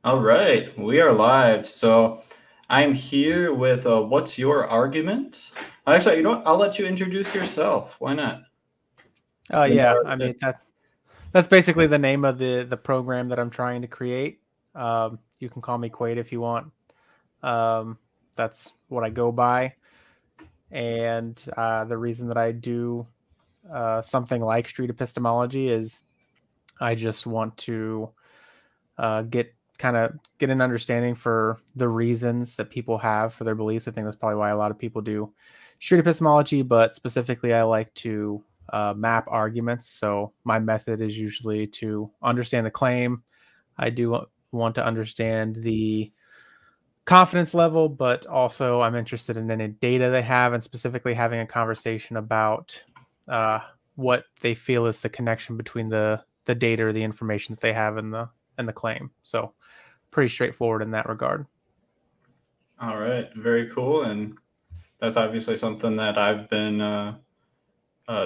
All right, we are live. So I'm here with what's your argument? Actually, you know what? I'll let you introduce yourself. Why not? Yeah, I mean that's basically the name of the program that I'm trying to create. You can call me Quaid if you want. That's what I go by, and the reason that I do something like street epistemology is I just want to get an understanding for the reasons that people have for their beliefs. I think that's probably why a lot of people do street epistemology, but specifically I like to map arguments. So my method is usually to understand the claim. I do want to understand the confidence level, but also I'm interested in any data they have, and specifically having a conversation about what they feel is the connection between the data or the information that they have in the claim. So pretty straightforward in that regard. All right, very cool. And that's obviously something that I've been,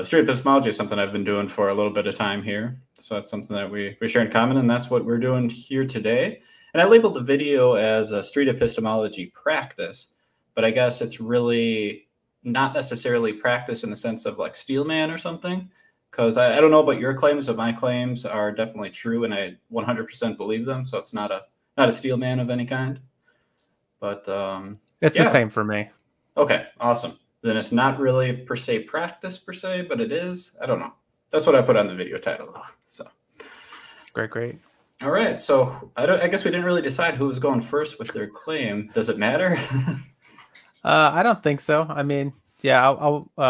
street epistemology is something I've been doing for a little bit of time here. So that's something that we share in common, and that's what we're doing here today. And I labeled the video as a street epistemology practice, but I guess it's really not necessarily practice in the sense of like Steelman or something. Because I don't know about your claims, but my claims are definitely true, and I 100% believe them. So it's not a steel man of any kind. But it's the same for me. Okay, awesome. Then it's not really per se practice per se, but it is. I don't know. That's what I put on the video title though. So great. All right. So I guess we didn't really decide who was going first with their claim. Does it matter? I don't think so. I mean, yeah,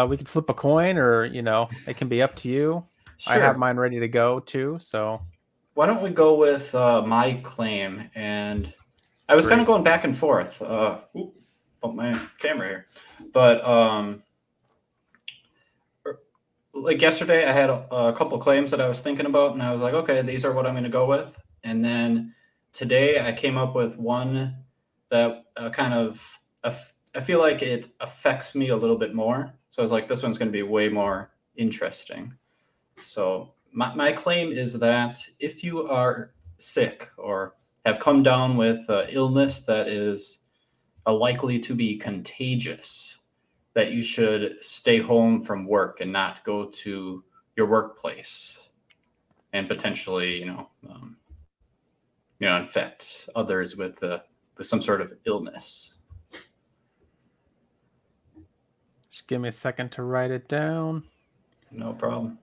we could flip a coin, or it can be up to you. Sure. I have mine ready to go too. So why don't we go with my claim? And I was kind of going back and forth. Bump my camera here, but like yesterday, I had a couple claims that I was thinking about, and I was like, okay, these are what I'm going to go with. And then today, I came up with one that I feel like it affects me a little bit more. So I was like, this one's going to be way more interesting. So my claim is that if you are sick or have come down with illness that is likely to be contagious, that you should stay home from work and not go to your workplace and potentially, infect others with some sort of illness. Just give me a second to write it down. No problem.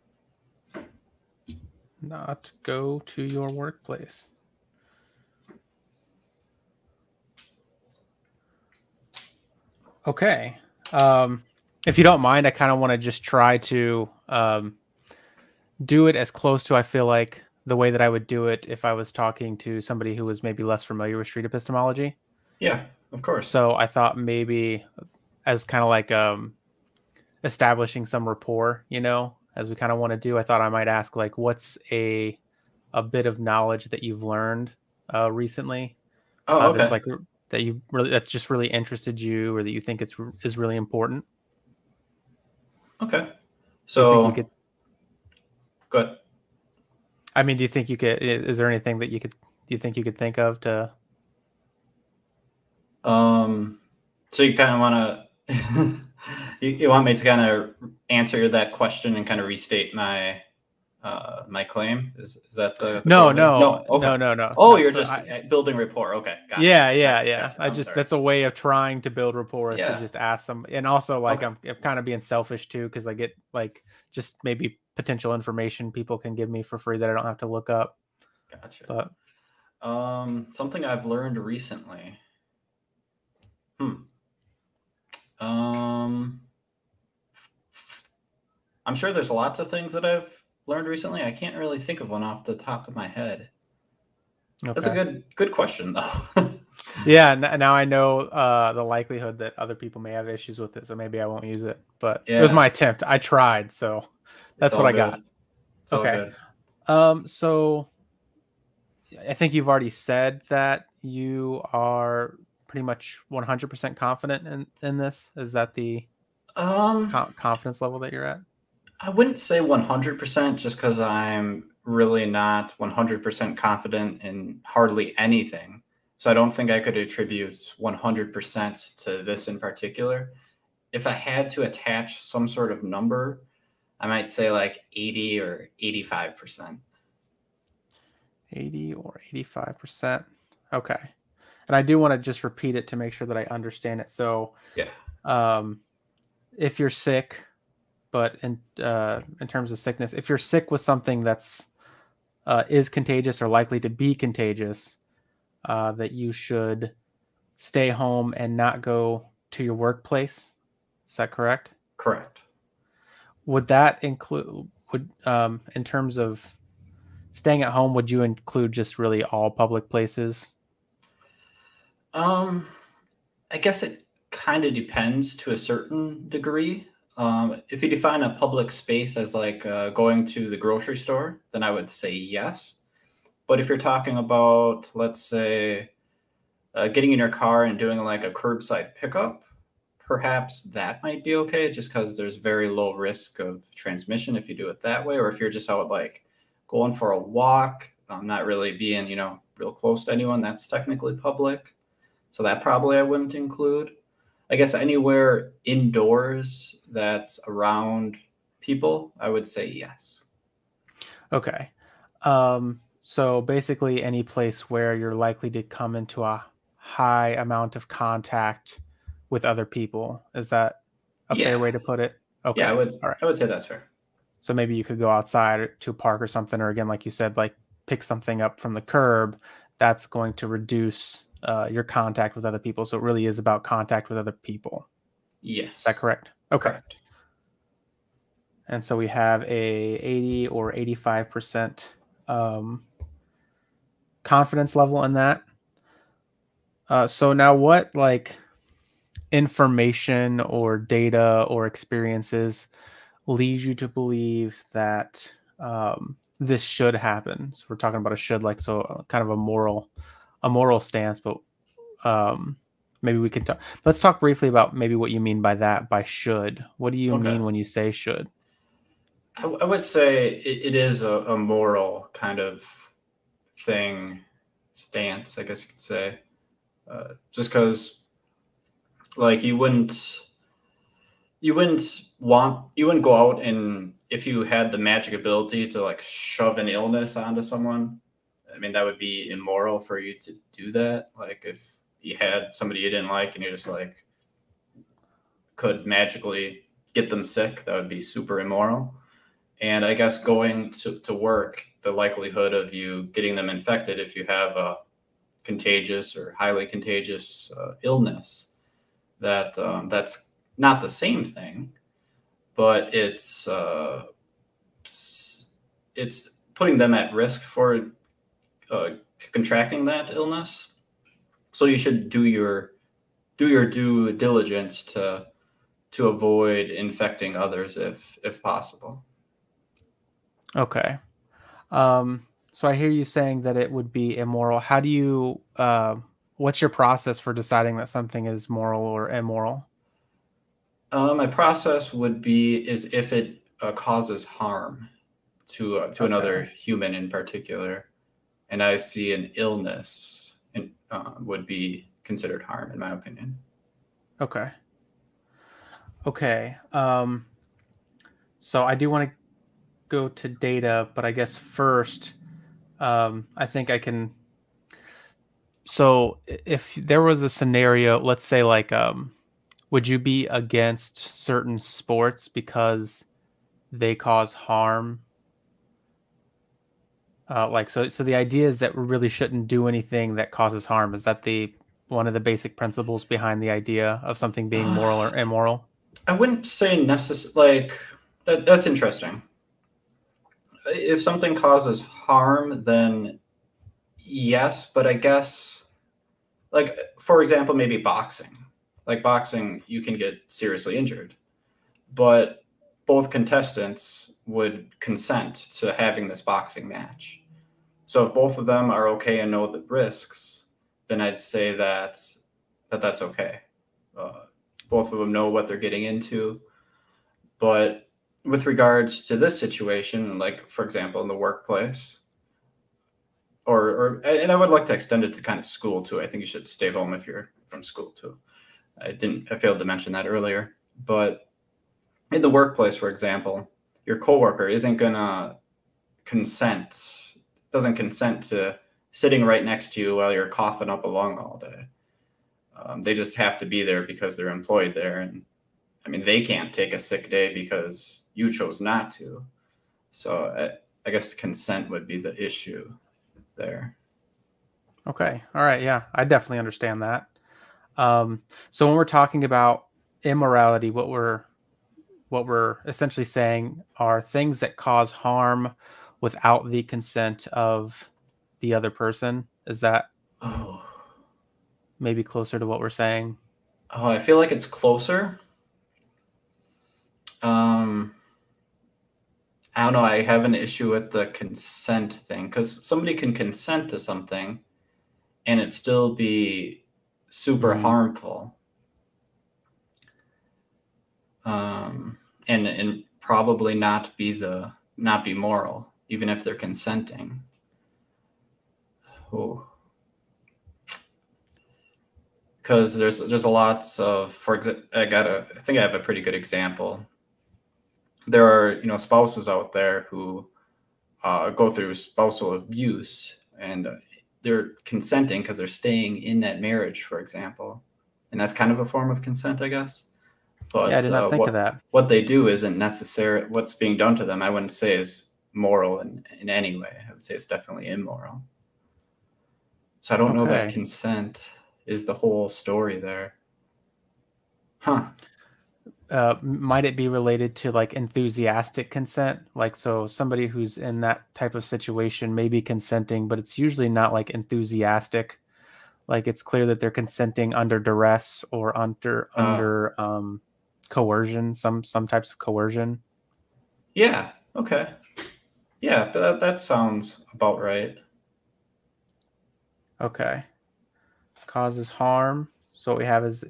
Not go to your workplace. Okay. If you don't mind, I kind of want to just try to do it as close to, I feel like, the way that I would do it if I was talking to somebody who was maybe less familiar with street epistemology. Yeah, of course. So I thought maybe as kind of like establishing some rapport, as we kind of want to do, I thought I might ask, like, what's a bit of knowledge that you've learned recently? Oh, okay. That's like that's just really interested you, or that you think is really important. Okay. So good. I mean, do you think you could, is there anything that do you think you could think of to? So you kind of want to, you want me to kind of answer that question and kind of restate my claim? Is that the no. Okay. No. Oh, you're just building rapport. Okay. Gotcha. Yeah. Gotcha. That's a way of trying to build rapport, is to just ask them. And also, like, I'm kind of being selfish too, because I get like just maybe potential information people can give me for free that I don't have to look up. Gotcha. But something I've learned recently. I'm sure there's lots of things that I've learned recently. I can't really think of one off the top of my head. Okay. That's a good question, though. Yeah, now I know the likelihood that other people may have issues with it, so maybe I won't use it. But It was my attempt. I tried, so that's what I got. Okay. So I think you've already said that you are pretty much 100% confident in this. Is that the confidence level that you're at? I wouldn't say 100%, just because I'm really not 100% confident in hardly anything. So I don't think I could attribute 100% to this in particular. If I had to attach some sort of number, I might say like 80 or 85%. 80 or 85%. Okay. And I do want to just repeat it to make sure that I understand it. So, yeah, if you're sick, but in terms of sickness, if you're sick with something that's is contagious or likely to be contagious, that you should stay home and not go to your workplace. Is that correct? correct. Would that include, in terms of staying at home, would you include just really all public places? I guess it kind of depends to a certain degree. If you define a public space as like going to the grocery store, then I would say yes. But if you're talking about, let's say, getting in your car and doing like a curbside pickup, perhaps that might be okay, just because there's very low risk of transmission if you do it that way. Or if you're just out like going for a walk, not really being, real close to anyone, that's technically public. So that probably I wouldn't include. I guess anywhere indoors that's around people, I would say yes. Okay. So basically any place where you're likely to come into a high amount of contact with other people. Is that a fair way to put it? Okay. Yeah, All right. I would say that's fair. So maybe you could go outside to a park or something, or again, like you said, like pick something up from the curb. That's going to reduce your contact with other people. So it really is about contact with other people. Yes. Is that correct? Okay. Correct. And so we have a 80 or 85% confidence level in that. So now what like information or data or experiences lead you to believe that this should happen? So we're talking about a should, like, so kind of a moral stance, but maybe we could let's talk briefly about maybe what you mean by that, by should. What do you mean when you say should? I would say it is a moral kind of thing, stance, I guess you could say. Just because, like, you wouldn't go out and if you had the magic ability to like shove an illness onto someone, I mean, that would be immoral for you to do that. Like if you had somebody you didn't like and you just like could magically get them sick, that would be super immoral. And I guess going to work, the likelihood of you getting them infected if you have a contagious or highly contagious illness, that's not the same thing, but it's putting them at risk for contracting that illness. So you should do your due diligence to avoid infecting others if possible. Okay. So I hear you saying that it would be immoral. How do you, what's your process for deciding that something is moral or immoral? My process would be is if it causes harm to another human in particular, and I see an illness would be considered harm, in my opinion. Okay. Okay. So I do want to go to data, but I guess first, I think I can. So if there was a scenario, let's say like, would you be against certain sports because they cause harm? So the idea is that we really shouldn't do anything that causes harm. Is that one of the basic principles behind the idea of something being moral or immoral? I wouldn't say like that. That's interesting. If something causes harm, then yes, but I guess, like, for example, maybe boxing. Like boxing, you can get seriously injured, but both contestants would consent to having this boxing match. So if both of them are okay and know the risks, then I'd say that's okay. Both of them know what they're getting into, but with regards to this situation, like for example, in the workplace, and I would like to extend it to kind of school too. I think you should stay home if you're from school too. I failed to mention that earlier, but in the workplace, for example, your coworker isn't gonna doesn't consent to sitting right next to you while you're coughing up a lung all day. They just have to be there because they're employed there, and I mean they can't take a sick day because you chose not to. So I guess consent would be the issue there. Okay. All right. Yeah, I definitely understand that. So when we're talking about immorality, what we're essentially saying are things that cause harm without the consent of the other person. Is that maybe closer to what we're saying? Oh, I feel like it's closer. I don't know. I have an issue with the consent thing because somebody can consent to something and it still be super harmful. And probably not be moral, even if they're consenting. Oh. Because there's a lots of, for example, I think I have a pretty good example. There are spouses out there who go through spousal abuse, and they're consenting because they're staying in that marriage, for example, and that's kind of a form of consent, I guess. But yeah, I did not think of that. What they do isn't necessarily what's being done to them. I wouldn't say is moral in any way. I would say it's definitely immoral. So I don't know that consent is the whole story there. Huh. Might it be related to like enthusiastic consent? Like, so somebody who's in that type of situation may be consenting, but it's usually not like enthusiastic. Like it's clear that they're consenting under duress or under coercion, some types of coercion. Yeah. Okay. Yeah, that sounds about right. Okay. Causes harm. So what we have is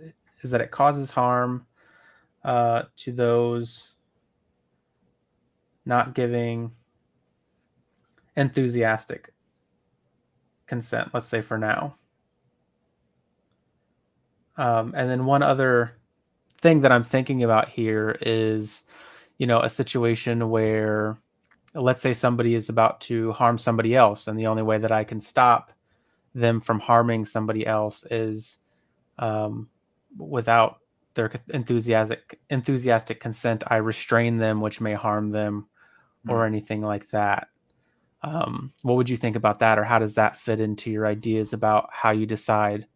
that it causes harm to those not giving enthusiastic consent, let's say for now. And then one other thing that I'm thinking about here is, a situation where, let's say somebody is about to harm somebody else, and the only way that I can stop them from harming somebody else is without their enthusiastic consent. I restrain them, which may harm them, or anything like that. What would you think about that, or how does that fit into your ideas about how you decide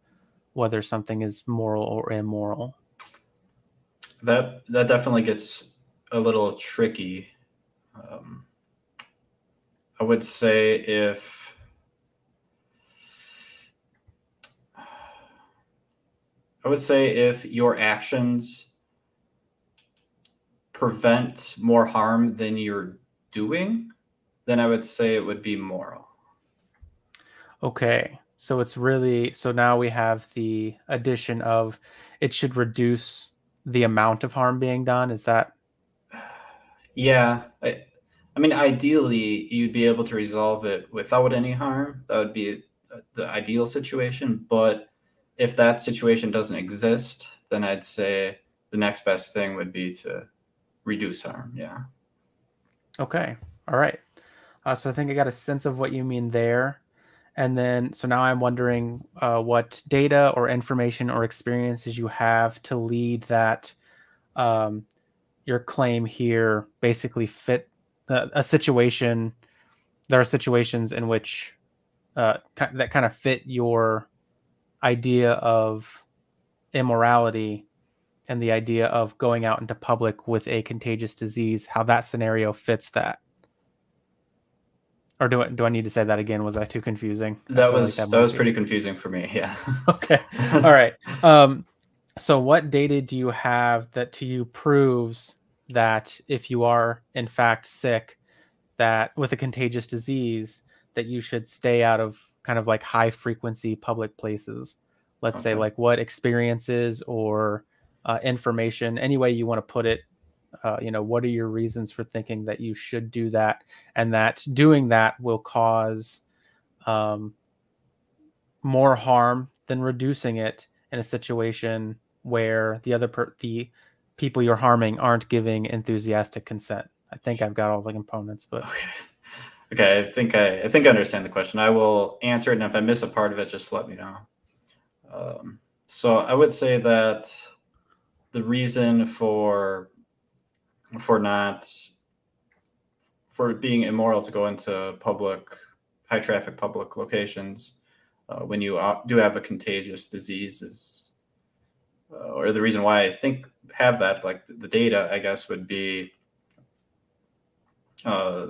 whether something is moral or immoral? That definitely gets a little tricky. I would say if your actions prevent more harm than you're doing, then I would say it would be moral. Okay. So it's really, so now we have the addition of it should reduce the amount of harm being done. Is that? Yeah. I mean, ideally, you'd be able to resolve it without any harm. That would be the ideal situation. But if that situation doesn't exist, then I'd say the next best thing would be to reduce harm. Yeah. Okay. All right. So I think I got a sense of what you mean there. And then, so now I'm wondering what data or information or experiences you have to lead that your claim here basically fit a situation. There are situations in which that kind of fit your idea of immorality and the idea of going out into public with a contagious disease, how that scenario fits that. Or do I need to say that again? Was that too confusing? That was pretty confusing for me. Yeah. Okay. All right. So what data do you have that to you proves that if you are in fact sick, that with a contagious disease, that you should stay out of kind of like high frequency public places? Let's say like what experiences or information, any way you want to put it, What are your reasons for thinking that you should do that, and that doing that will cause more harm than reducing it in a situation where the people you're harming aren't giving enthusiastic consent? I think I've got all the components, but okay. I think I understand the question. I will answer it, and if I miss a part of it, just let me know. So I would say that the reason for being immoral to go into high traffic public locations when you do have a contagious disease is, or the reason why I think have that, like the data, I guess, would be, I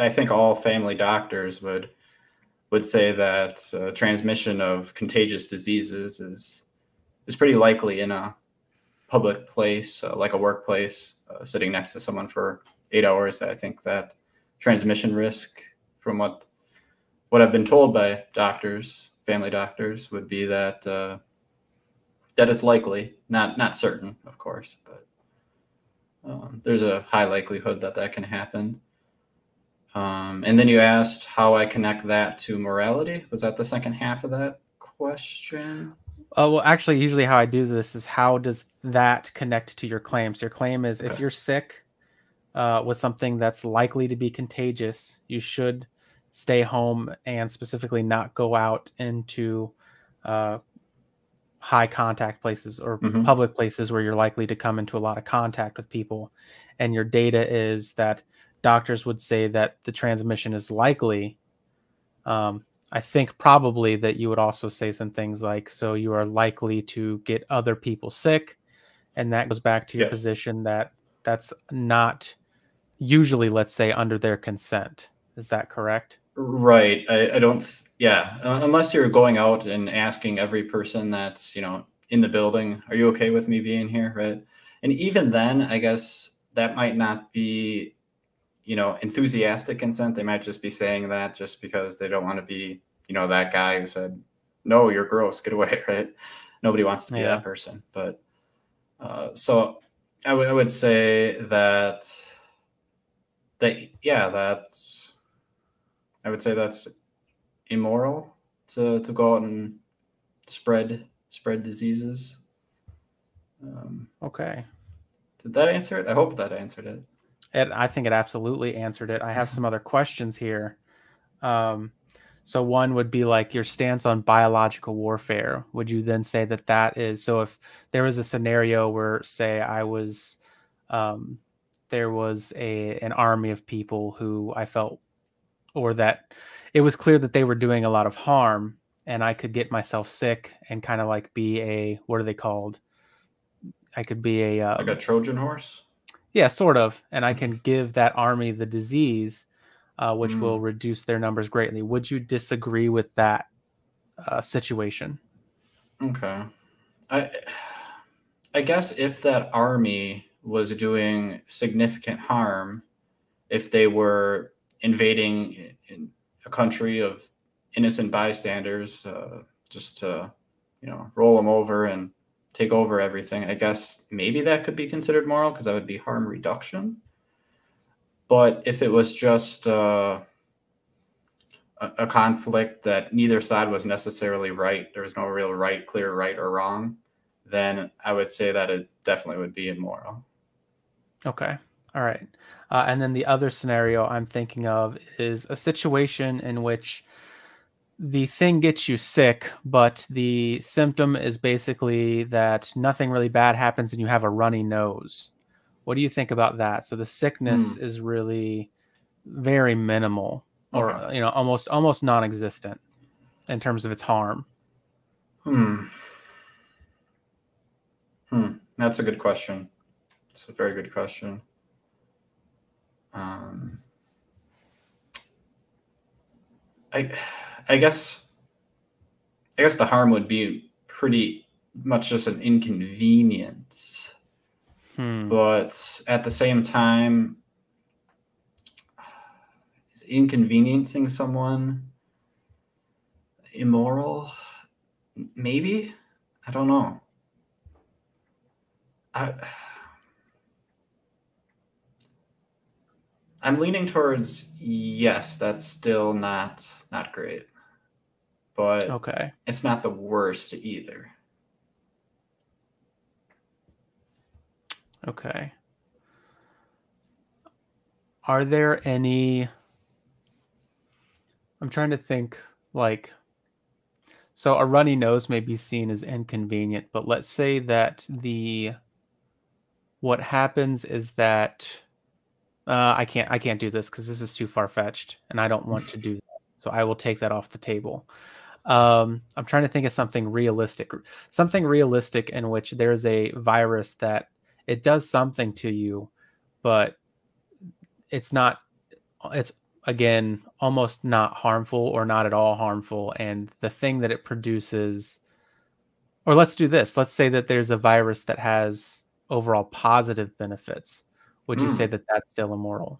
think all family doctors would say that transmission of contagious diseases is pretty likely in a public place, like a workplace, sitting next to someone for 8 hours. I think that transmission risk, from what I've been told by doctors, family doctors, would be that that is likely, not certain, of course, but there's a high likelihood that can happen. And then you asked how I connect that to morality. Was that the second half of that question? Well, actually, usually how I do this is, how does that connect to your claim? So your claim is, if you're sick with something that's likely to be contagious, you should stay home and specifically not go out into high contact places or public places where you're likely to come into a lot of contact with people. And your data is that doctors would say that the transmission is likely. I think probably that you would also say some things like, so you are likely to get other people sick. And that goes back to your position that that's not usually, let's say, under their consent. Is that correct? Right. I don't, unless you're going out and asking every person that's, in the building, are you okay with me being here? Right. And even then, I guess that might not be, enthusiastic consent. They might just be saying that just because they don't want to be, that guy who said, no, you're gross, get away, right? Nobody wants to be that person. But so I would say that's I would say that's immoral to go out and spread diseases. Okay. Did that answer it? I hope that answered it. I think it absolutely answered it. I have some other questions here. So one would be like your stance on biological warfare. Would you then say that that is, so if there was a scenario where, say, there was an army of people who I felt, or that it was clear that they were doing a lot of harm, and I could get myself sick and kind of like be a, what are they called? I could be like a Trojan horse? Yeah, sort of. And I can give that army the disease, which will reduce their numbers greatly. Would you disagree with that situation? Okay. I guess if that army was doing significant harm, if they were invading in a country of innocent bystanders, just to, roll them over and take over everything, I guess maybe that could be considered moral, because that would be harm reduction. But if it was just a conflict that neither side was necessarily right, there was no real clear right or wrong, then I would say that it definitely would be immoral. Okay. All right. And then the other scenario I'm thinking of is a situation in which the thing gets you sick, but the symptom is basically that nothing really bad happens and you have a runny nose. What do you think about that? So the sickness is really very minimal, or almost non-existent in terms of its harm. That's a good question. It's a very good question. I guess the harm would be pretty much just an inconvenience. But at the same time, is inconveniencing someone immoral? Maybe. I don't know. I'm leaning towards yes, that's still not great, but Okay. it's not the worst either. Okay. Are there any, I'm trying to think, like, so a runny nose may be seen as inconvenient, but let's say that what happens is that I can't do this because this is too far-fetched and I don't want to do that. So I will take that off the table. I'm trying to think of something realistic in which there's a virus that it does something to you, but it's not, it's again almost not harmful or not at all harmful. And the thing that it produces, or let's do this, let's say that there's a virus that has overall positive benefits. Would you say that that's still immoral?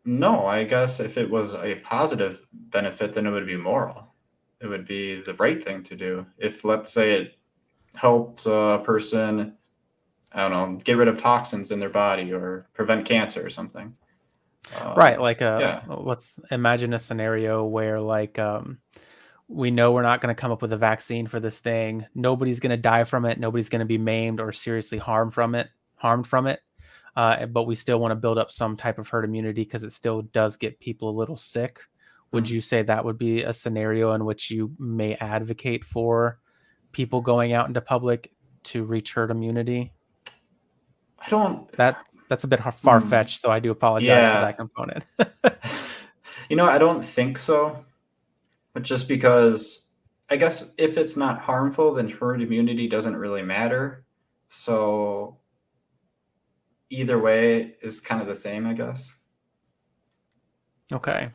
No, I guess if it was a positive benefit, then it would be moral. It would be the right thing to do. If, let's say, it helped a person, I don't know, get rid of toxins in their body or prevent cancer or something. Right. Like, yeah. let's imagine a scenario where, like, we know we're not going to come up with a vaccine for this thing. Nobody's going to die from it. Nobody's going to be maimed or seriously harmed from it. But we still want to build up some type of herd immunity because it still does get people a little sick. Would you say that would be a scenario in which you may advocate for people going out into public to reach herd immunity? I don't. That's a bit far-fetched, so I do apologize for that component. I don't think so. But just because, I guess, if it's not harmful, then herd immunity doesn't really matter. So either way is kind of the same, I guess. Okay.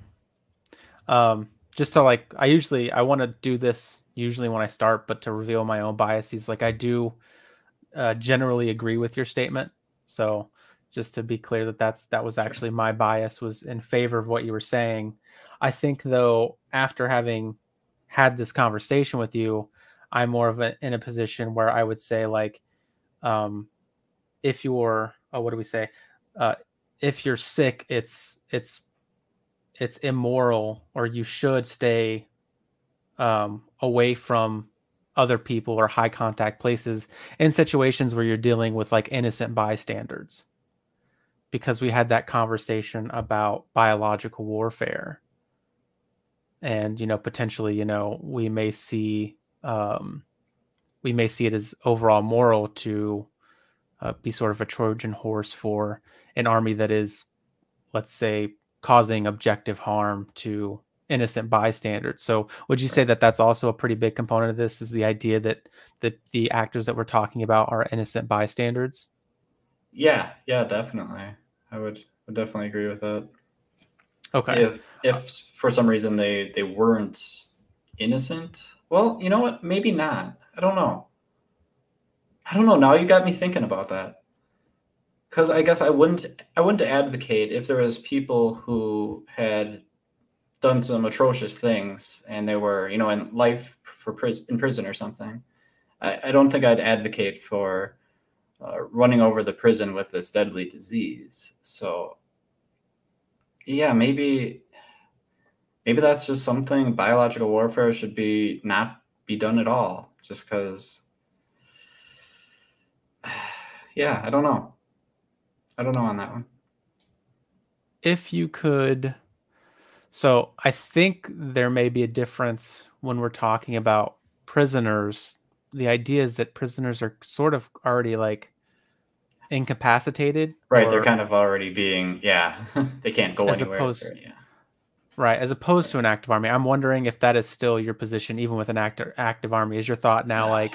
Just to I want to do this usually when I start, but to reveal my own biases, like I do generally agree with your statement. So just to be clear that was actually my bias was in favor of what you were saying. I think though, after having had this conversation with you, I'm more of in a position where I would say like, if you're, what do we say? If you're sick, it's immoral, or you should stay away from other people or high contact places in situations where you're dealing with like innocent bystanders, because we had that conversation about biological warfare, and potentially we may see it as overall moral to be sort of a Trojan horse for an army that is, let's say, causing objective harm to innocent bystanders. So would you say that that's also a pretty big component of this, is the idea that the actors that we're talking about are innocent bystanders? Yeah, definitely. I would definitely agree with that. Okay. If for some reason they weren't innocent, well, you know what? Maybe not. I don't know. Now you got me thinking about that. Because I guess I wouldn't advocate if there was people who had done some atrocious things and they were, in life in prison or something. I don't think I'd advocate for running over the prison with this deadly disease. So, yeah, maybe that's just something biological warfare should not be done at all. Just because, yeah, I don't know on that one. If you could, so I think there may be a difference when we're talking about prisoners. The idea is that prisoners are sort of already like incapacitated. Right, they're kind of already being, they can't go anywhere. Right, as opposed to an active army. I'm wondering if that is still your position, even with an active army. Is your thought now like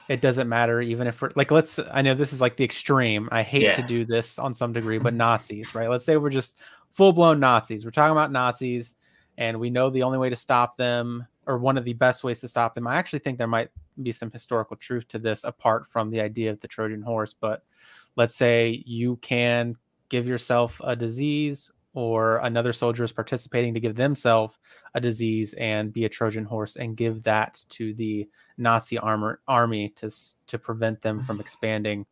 it doesn't matter, even if we're like, I know this is like the extreme. I hate to do this on some degree, but Nazis, right? Let's say we're just full-blown Nazis. We're talking about Nazis, and we know the only way to stop them, or one of the best ways to stop them. I actually think there might be some historical truth to this apart from the idea of the Trojan horse. But let's say you can give yourself a disease or another soldier is participating to give themselves a disease and be a Trojan horse and give that to the Nazi army to prevent them from expanding,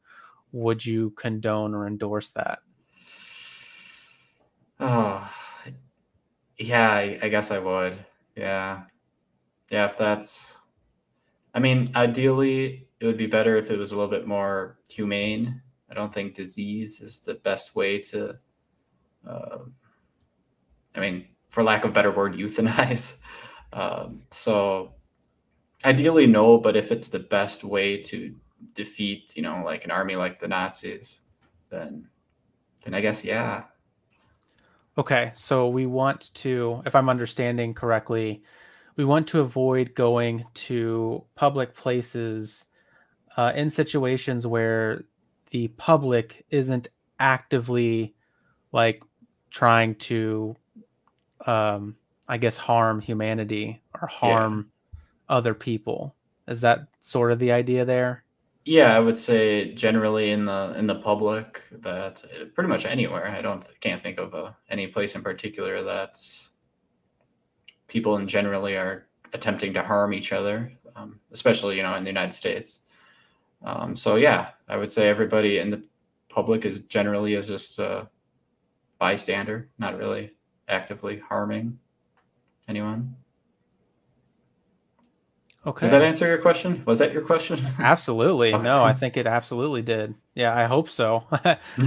would you condone or endorse that? Oh, yeah, I guess I would. Yeah. Yeah, if that's, I mean, ideally, it would be better if it was a little bit more humane. I don't think disease is the best way to, uh, I mean, for lack of a better word, euthanize. So ideally, no, but if it's the best way to defeat, like an army like the Nazis, then I guess, yeah. Okay, so we want to, if I'm understanding correctly, we want to avoid going to public places in situations where the public isn't actively like trying to, I guess, harm humanity or Yeah. harm other people. Is that sort of the idea there? Yeah, I would say generally in the public that pretty much anywhere. Can't think of any place in particular that's people in generally are attempting to harm each other, especially in the United States. So yeah, I would say everybody in the public is just a bystander, not really actively harming anyone. Okay. Does that answer your question? Was that your question? Absolutely. Okay. No, I think it absolutely did. Yeah, I hope so.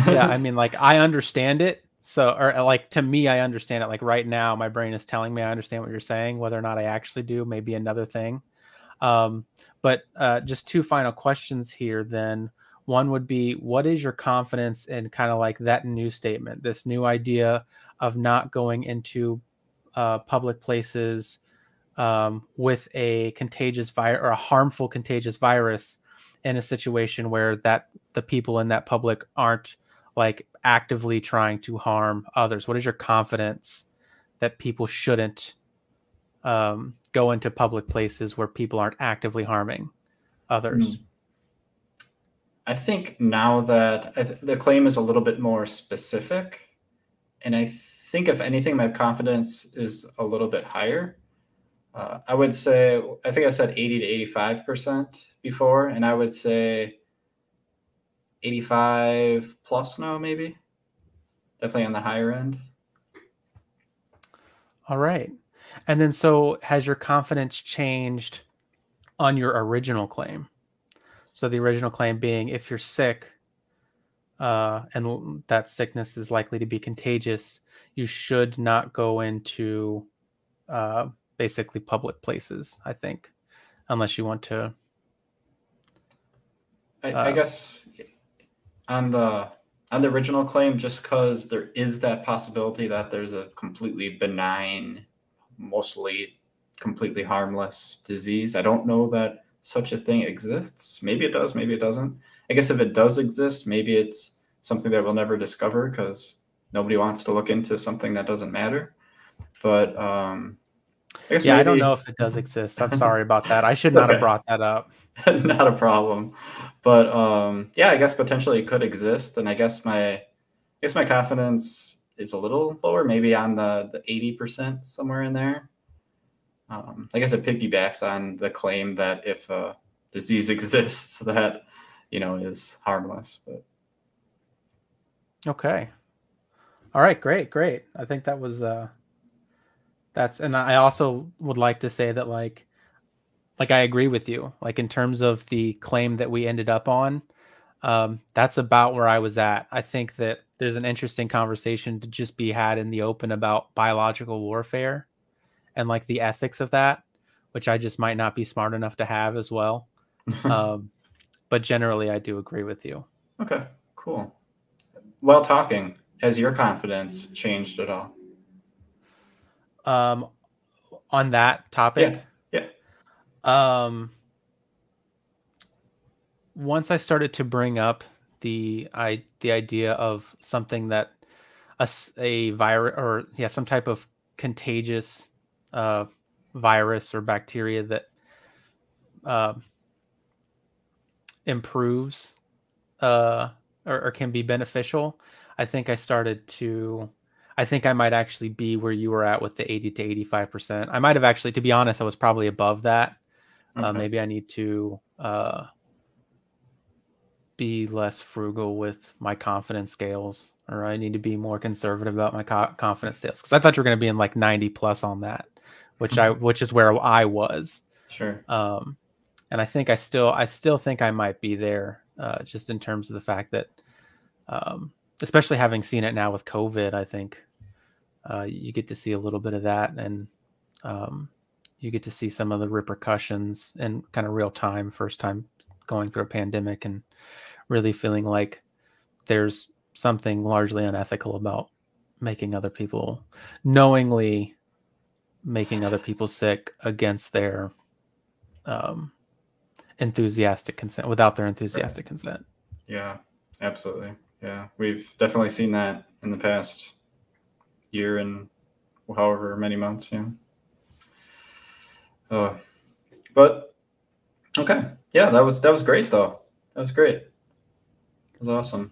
Yeah, I mean, like, I understand it. So, or like, to me, I understand it. Like right now, my brain is telling me I understand what you're saying. Whether or not I actually do, may be another thing. But just two final questions here then. One would be, what is your confidence in kind of like that new statement, this new idea of not going into public places with a contagious virus or a harmful contagious virus in a situation where that the people in that public aren't like actively trying to harm others? What is your confidence that people shouldn't go into public places where people aren't actively harming others? I think now that the claim is a little bit more specific, and I think if anything, my confidence is a little bit higher. I would say, I think I said 80 to 85% before, and I would say 85 plus now, maybe. Definitely on the higher end. All right. And then, so has your confidence changed on your original claim? So the original claim being, if you're sick, and that sickness is likely to be contagious, you should not go into basically public places, I think, unless you want to. I guess on the original claim, just because there is that possibility that there's a completely benign, mostly completely harmless disease. I don't know that such a thing exists. Maybe it does, maybe it doesn't. I guess if it does exist, maybe it's something that we'll never discover because nobody wants to look into something that doesn't matter. But I guess yeah, maybe... I don't know if it does exist. I'm sorry about that. I should not have brought that up. Not a problem. But yeah, I guess potentially it could exist. And I guess my confidence is a little lower, maybe on the 80%, somewhere in there. I guess it piggybacks on the claim that if a disease exists that, is harmless. But Okay. All right, great. I think that was and I also would like to say that like I agree with you. Like in terms of the claim that we ended up on, that's about where I was at. I think that there's an interesting conversation to just be had in the open about biological warfare and like the ethics of that, which I just might not be smart enough to have as well. But generally, I do agree with you. Okay, cool. While talking, has your confidence changed at all? On that topic? Yeah. Once I started to bring up the idea of something that a virus or some type of contagious virus or bacteria that improves or can be beneficial, I think I started to I think I might actually be where you were at with the 80 to 85%. I might have actually, to be honest, I was probably above that. Okay. Maybe I need to be less frugal with my confidence scales, or I need to be more conservative about my confidence scales, because I thought you were going to be in like 90 plus on that, which is where I was. Sure. And I think I still think I might be there, just in terms of the fact that, especially having seen it now with COVID, I think you get to see a little bit of that, and you get to see some of the repercussions in kind of real time, first time going through a pandemic, and really feeling like there's something largely unethical about knowingly making other people sick against their enthusiastic consent, without their enthusiastic consent. Yeah, absolutely. Yeah, we've definitely seen that in the past year and however many months. Yeah. But okay, yeah, that was great though. That was great. It was awesome.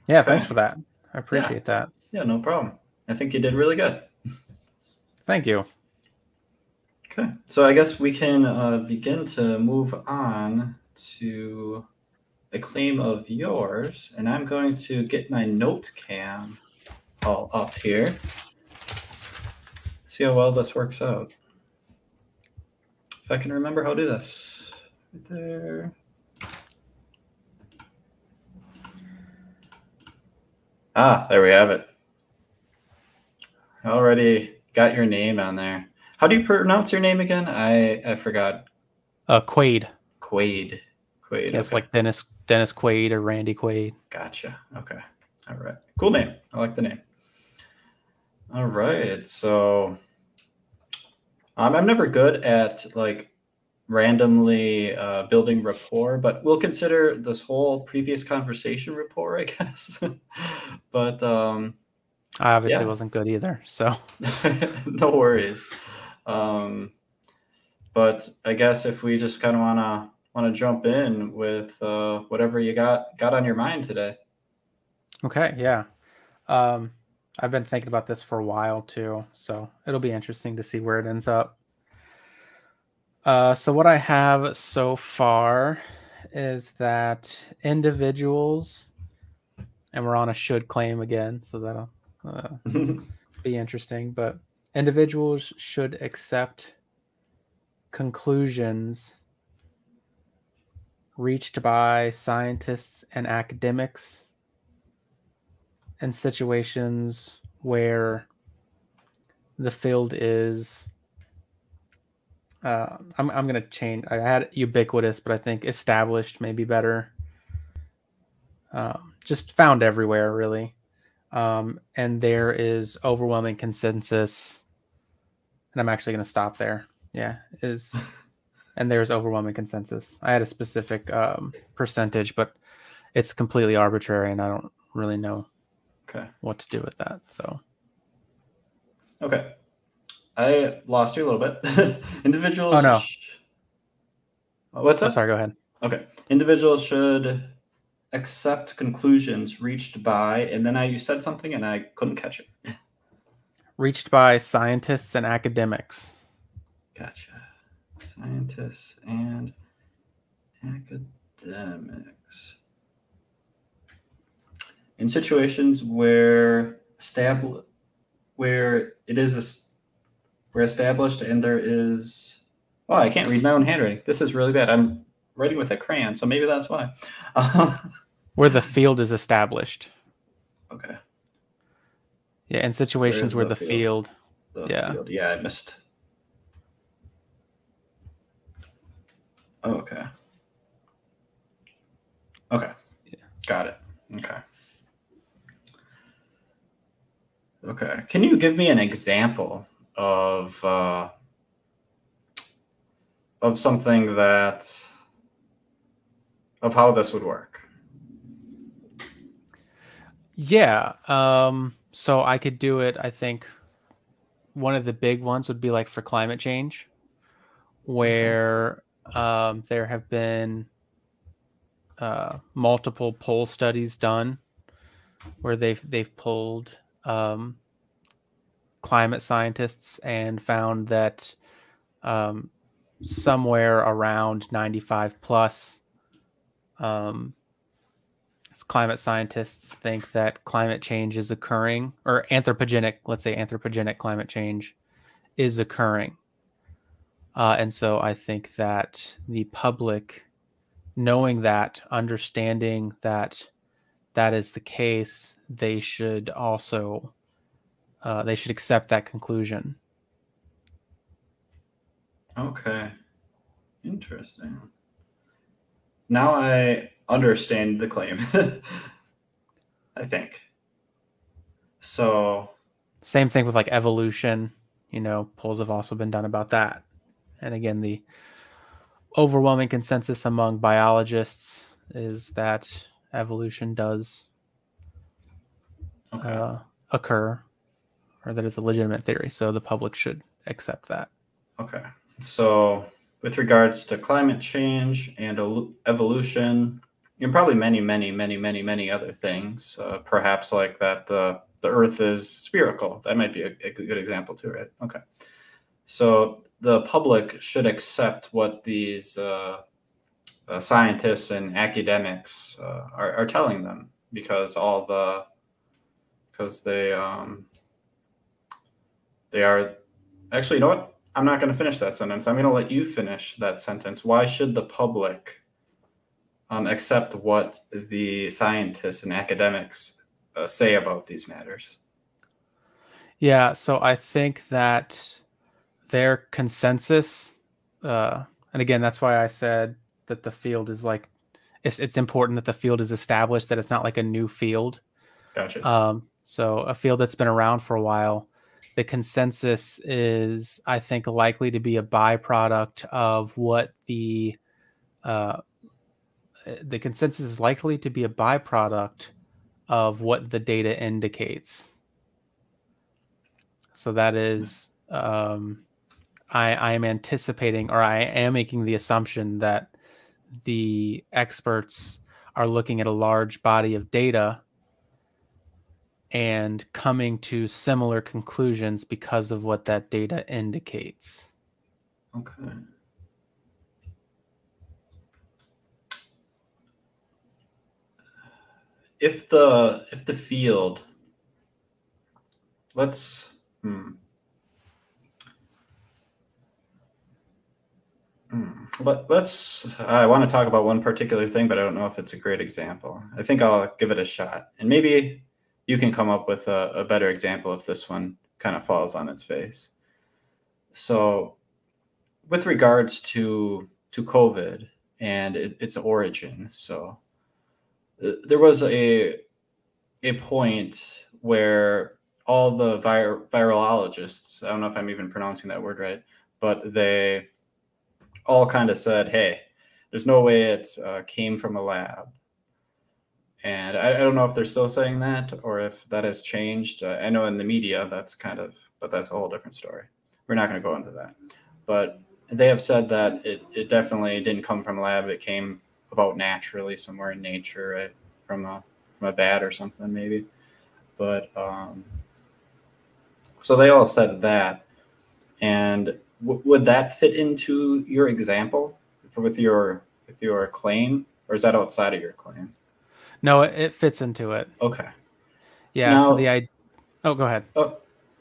Yeah, okay. Thanks for that. I appreciate that. Yeah, no problem. I think you did really good. Thank you. Okay, so I guess we can begin to move on to a claim of yours, and I'm going to get my note cam all up here. See how well this works out. If I can remember how to do this. Right there. Ah, there we have it. I already got your name on there. How do you pronounce your name again? I forgot. Quaid. Quaid. Quaid. Yeah, it's okay. Like Dennis Quaid or Randy Quaid. Gotcha. Okay. All right. Cool name. I like the name. All right. So I'm never good at like randomly building rapport, but we'll consider this whole previous conversation rapport, I guess. But I obviously wasn't good either, so no worries. But I guess if we just kind of want to jump in with whatever you got on your mind today. Okay, yeah. I've been thinking about this for a while too, so it'll be interesting to see where it ends up. So what I have so far is that individuals, and we're on a should claim again, so that'll be interesting, but individuals should accept conclusions reached by scientists and academics in situations where the field is I'm going to change. I had ubiquitous, but I think established may be better. Just found everywhere, really. And there is overwhelming consensus. And I'm actually going to stop there. Yeah, and there's overwhelming consensus. I had a specific percentage, but it's completely arbitrary, and I don't really know what to do with that. So, okay. I lost you a little bit. Individuals. Oh, no. What's that? Oh, sorry, go ahead. Okay. Individuals should accept conclusions reached by, and then you said something and I couldn't catch it. Reached by scientists and academics. Gotcha. Scientists and academics. In situations where we're established and there is... Oh, I can't read my own handwriting. This is really bad. I'm writing with a crayon, so maybe that's why. Where the field is established. Okay. Yeah, in situations where the field. Field. Yeah, I missed. Oh, okay. Okay. Yeah. Got it. Okay. Okay. Can you give me an example of something of how this would work? Yeah. So I could do it. I think one of the big ones would be like for climate change, where there have been multiple poll studies done where they've polled climate scientists and found that somewhere around 95 plus climate scientists think that climate change is occurring, or anthropogenic, let's say anthropogenic climate change is occurring. And so I think that the public, knowing that, understanding that that is the case, they should also they should accept that conclusion. Okay. Interesting. Now I understand the claim. I think. So same thing with like evolution, polls have also been done about that. And again, the overwhelming consensus among biologists is that evolution does occur, or that it's a legitimate theory. So the public should accept that. Okay. So with regards to climate change and evolution, and probably many other things, perhaps like that the Earth is spherical. That might be a good example too, right? Okay. So the public should accept what these scientists and academics are telling them, because they are actually, you know what? I'm not going to finish that sentence. I'm going to let you finish that sentence. Why should the public accept what the scientists and academics say about these matters? Yeah, so I think that their consensus, and again, that's why I said that the field is like, it's important that the field is established, that it's not like a new field. Gotcha. So a field that's been around for a while, the consensus is, I think, likely to be a byproduct of what the consensus is likely to be a byproduct of what the data indicates. So that is, I am anticipating, or I am making the assumption that the experts are looking at a large body of data and coming to similar conclusions because of what that data indicates. Okay. If the field, let's I want to talk about one particular thing, but I don't know if it's a great example. I think I'll give it a shot, and maybe you can come up with a better example if this one kind of falls on its face. So with regards to COVID and its origin, so there was a point where all the virologists, I don't know if I'm even pronouncing that word right, but they all kind of said, hey, there's no way it came from a lab. And I don't know if they're still saying that or if that has changed. I know in the media but that's a whole different story. We're not going to go into that. But they have said that it definitely didn't come from a lab. It came about naturally somewhere in nature, right? From a bat or something maybe. But so they all said that. And would that fit into your example with your claim, or is that outside of your claim? No, it fits into it. Okay. Yeah. Now, so go ahead. Oh,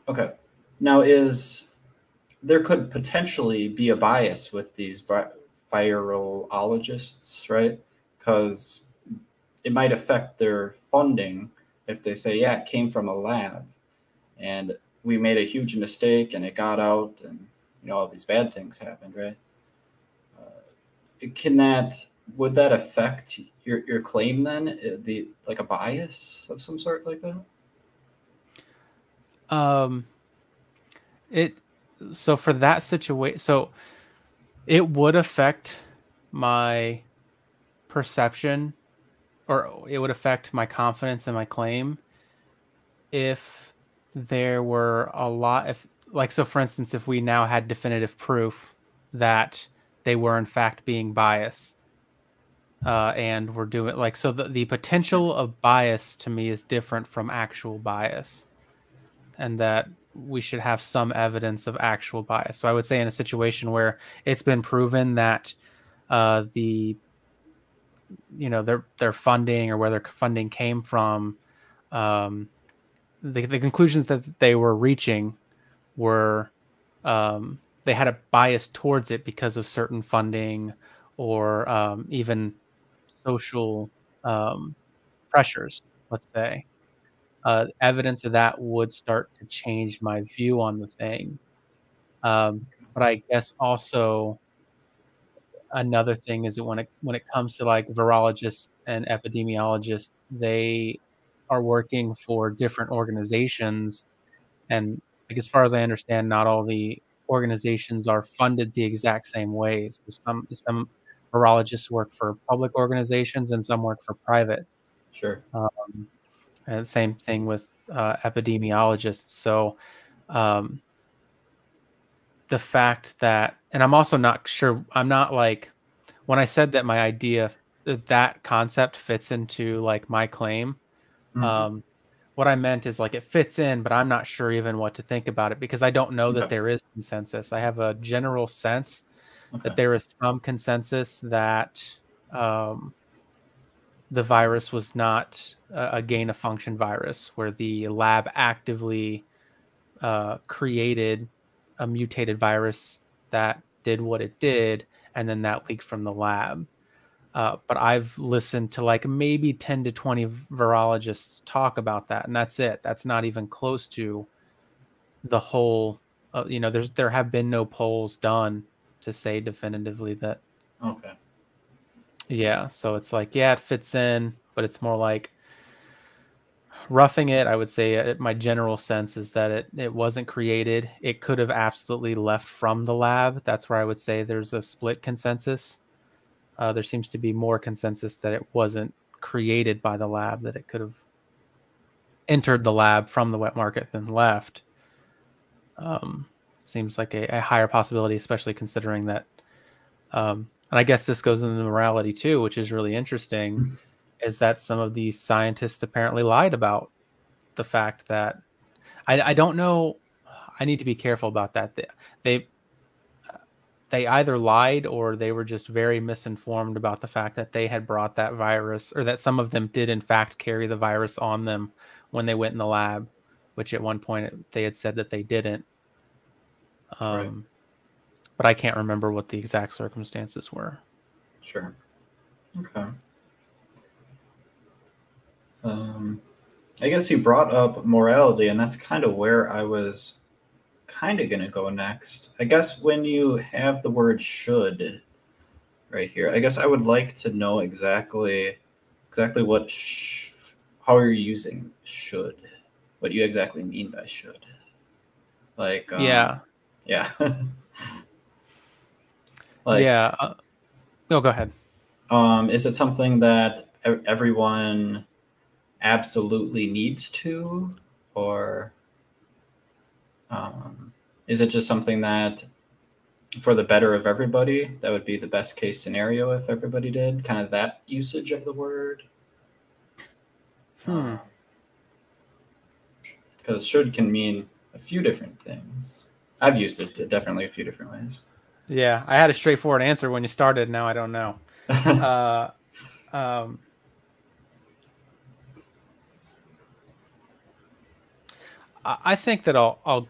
okay. Now, there could potentially be a bias with these virologists, right? Because it might affect their funding if they say, yeah, it came from a lab and we made a huge mistake and it got out and all these bad things happened, right? Would that affect your claim then? Like a bias of some sort like that? So for that situation, so it would affect my perception, or it would affect my confidence in my claim if there were a lot, so for instance, if we now had definitive proof that they were in fact being biased, and we're doing so the potential of bias to me is different from actual bias. and that we should have some evidence of actual bias. So I would say in a situation where it's been proven that the their funding or where their funding came from, um, the conclusions that they were reaching were they had a bias towards it because of certain funding or even social pressures, let's say. Evidence of that would start to change my view on the thing. But I guess also another thing is that when it comes to like virologists and epidemiologists, they are working for different organizations, and like as far as I understand, not all the organizations are funded the exact same way. So some virologists work for public organizations and some work for private. Sure. And same thing with epidemiologists. So um, the fact that, and I'm also not sure, I'm not like, when I said that my idea, that concept fits into like my claim, Mhm. um, what I meant is like it fits in, but I'm not sure even what to think about it because I don't know that Okay. there is consensus. I have a general sense Okay. that there is some consensus that um, the virus was not a gain of function virus where the lab actively created a mutated virus that did what it did, and then that leaked from the lab. But I've listened to like maybe 10 to 20 virologists talk about that, and that's it. That's not even close to the whole. There have been no polls done to say definitively that. Okay. Yeah, so it's like yeah, it fits in, but it's more like roughing it. I would say my general sense is that it wasn't created. It could have absolutely left from the lab. That's where I would say there's a split consensus. There seems to be more consensus that it wasn't created by the lab, that it could have entered the lab from the wet market than left. Seems like a higher possibility, especially considering that. And I guess this goes into the morality too, which is really interesting, is that some of these scientists apparently lied about the fact that I don't know. I need to be careful about that. They they either lied or they were just very misinformed about the fact that they had brought that virus, or that some of them did in fact carry the virus on them when they went in the lab, which at one point they had said that they didn't. Right. But I can't remember what the exact circumstances were. Sure. Okay. Um, I guess you brought up morality, and that's kind of where I was kind of going to go next. I guess when you have the word should right here, I guess I would like to know exactly what how you're using should, what you exactly mean by should. Like Yeah. yeah. Like Yeah. No, go ahead. is it something that everyone absolutely needs to, or is it just something that for the better of everybody, that would be the best case scenario if everybody did? Kind of that usage of the word. Because should can mean a few different things. I've used it definitely a few different ways. Yeah, I had a straightforward answer when you started. Now I don't know. I think that I'll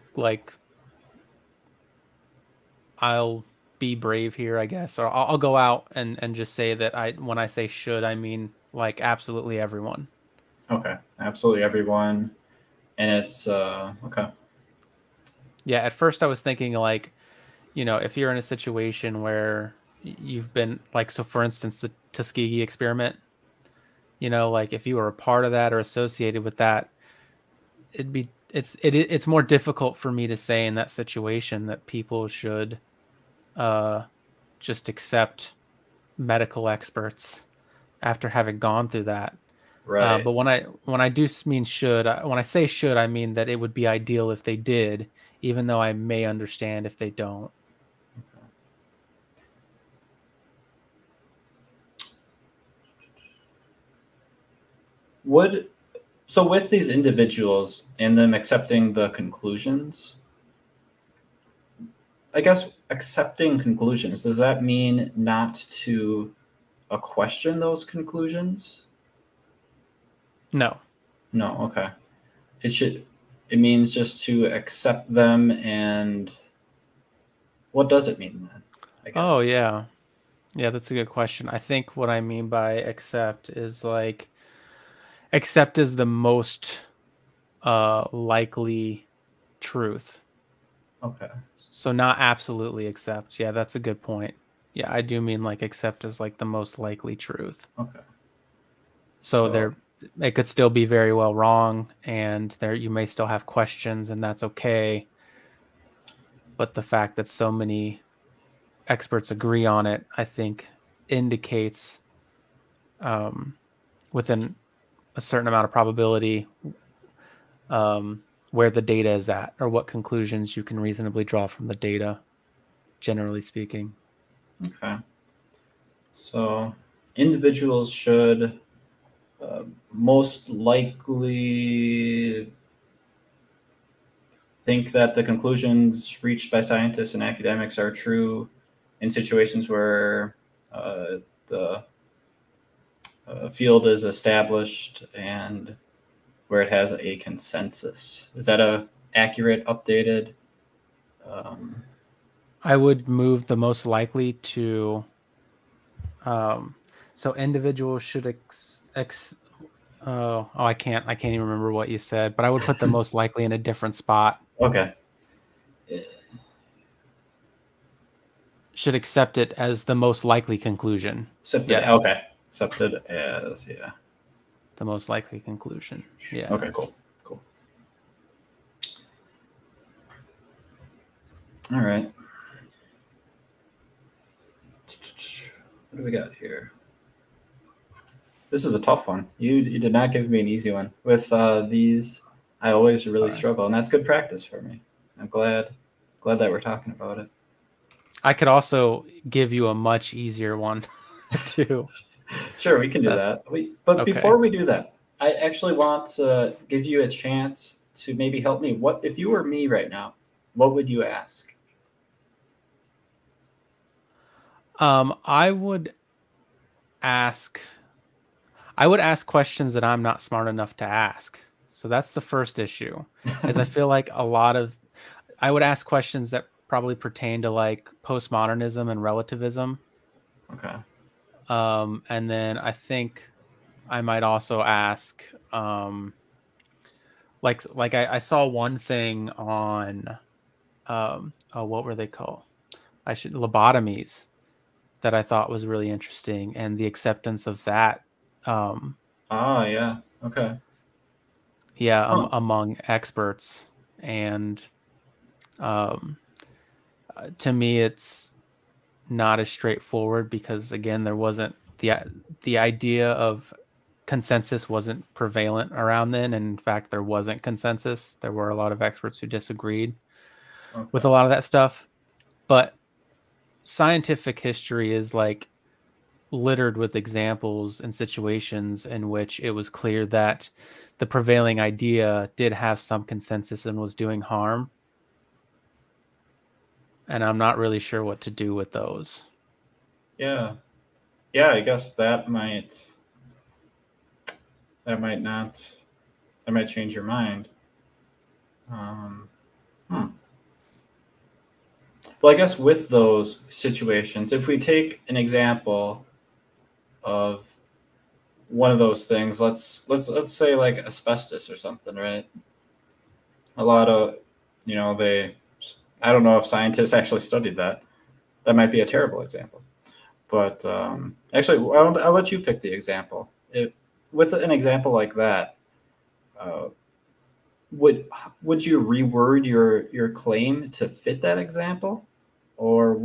be brave here, I guess, or I'll go out and just say that when I say should, I mean like absolutely everyone. Okay, absolutely everyone, and it's okay. Yeah, at first I was thinking like, if you're in a situation where you've been like, so for instance, the Tuskegee experiment, like if you were a part of that or associated with that, it's more difficult for me to say in that situation that people should just accept medical experts after having gone through that. Right. But when I do mean should, when I say should, I mean that it would be ideal if they did, even though I may understand if they don't. Would So with these individuals and them accepting the conclusions, I guess accepting conclusions, does that mean not to question those conclusions? No. No, okay. It means just to accept them, and what does it mean then, I guess? Oh, yeah. Yeah, that's a good question. I think what I mean by accept is like accept is the most likely truth. Okay. So not absolutely accept. Yeah, that's a good point. Yeah, I do mean like accept is like the most likely truth. Okay. So there it could still be very well wrong, and there you may still have questions, and that's okay. But the fact that so many experts agree on it, I think, indicates within a certain amount of probability where the data is at, or what conclusions you can reasonably draw from the data, generally speaking. Okay. So individuals should most likely think that the conclusions reached by scientists and academics are true in situations where the field is established and where it has a consensus. Is that a accurate, updated? I would move the most likely to. So individuals should I can't even remember what you said, but I would put the most likely in a different spot. Okay. Should accept it as the most likely conclusion. Accepted. Yes. Okay. Accepted as, yeah. The most likely conclusion. Yeah. Okay, cool. Cool. All right. What do we got here? This is a tough one. You did not give me an easy one. With these, I always really struggle, and that's good practice for me. I'm glad that we're talking about it. I could also give you a much easier one, too. Sure, we can do that. But okay. Before we do that, I actually want to give you a chance to maybe help me. What if you were me right now? What would you ask? I would ask questions that I'm not smart enough to ask. So that's the first issue. Is I feel like I would ask questions that probably pertain to like postmodernism and relativism. Okay. And then I think I might also ask, like I saw one thing on, what were they called? Lobotomies that I thought was really interesting, and the acceptance of that. Yeah. Okay. Yeah, among experts, and to me, it's not as straightforward because again, there wasn't the idea of consensus wasn't prevalent around then, and in fact, there wasn't consensus. There were a lot of experts who disagreed with a lot of that stuff, but scientific history is like littered with examples and situations in which it was clear that the prevailing idea did have some consensus and was doing harm. And I'm not really sure what to do with those. Yeah. Yeah, I guess that might change your mind. Well, I guess with those situations, if we take an example of one of those things, let's say like asbestos or something, right? A lot of, I don't know if scientists actually studied that. That might be a terrible example. But actually, I'll let you pick the example. With an example like that, would you reword your claim to fit that example, or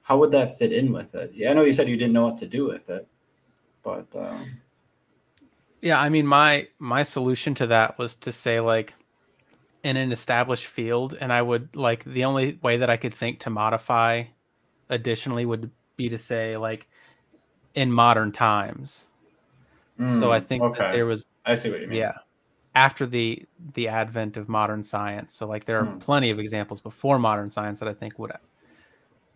how would that fit in with it? Yeah, I know you said you didn't know what to do with it, but yeah, I mean, my solution to that was to say like in an established field, and I would like the only way that I could think to modify additionally would be to say like in modern times. So I think that there was. I see what you mean. Yeah. after the advent of modern science. So like there are plenty of examples before modern science that I think would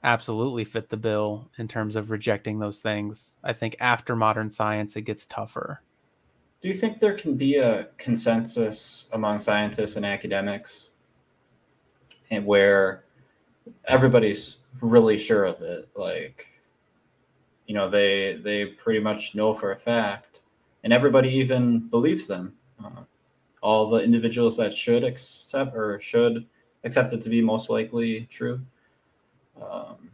absolutely fit the bill in terms of rejecting those things. I think after modern science, it gets tougher. Do you think there can be a consensus among scientists and academics and where everybody's really sure of it? Like, you know, they pretty much know for a fact, and everybody even believes them. All the individuals that should accept it to be most likely true,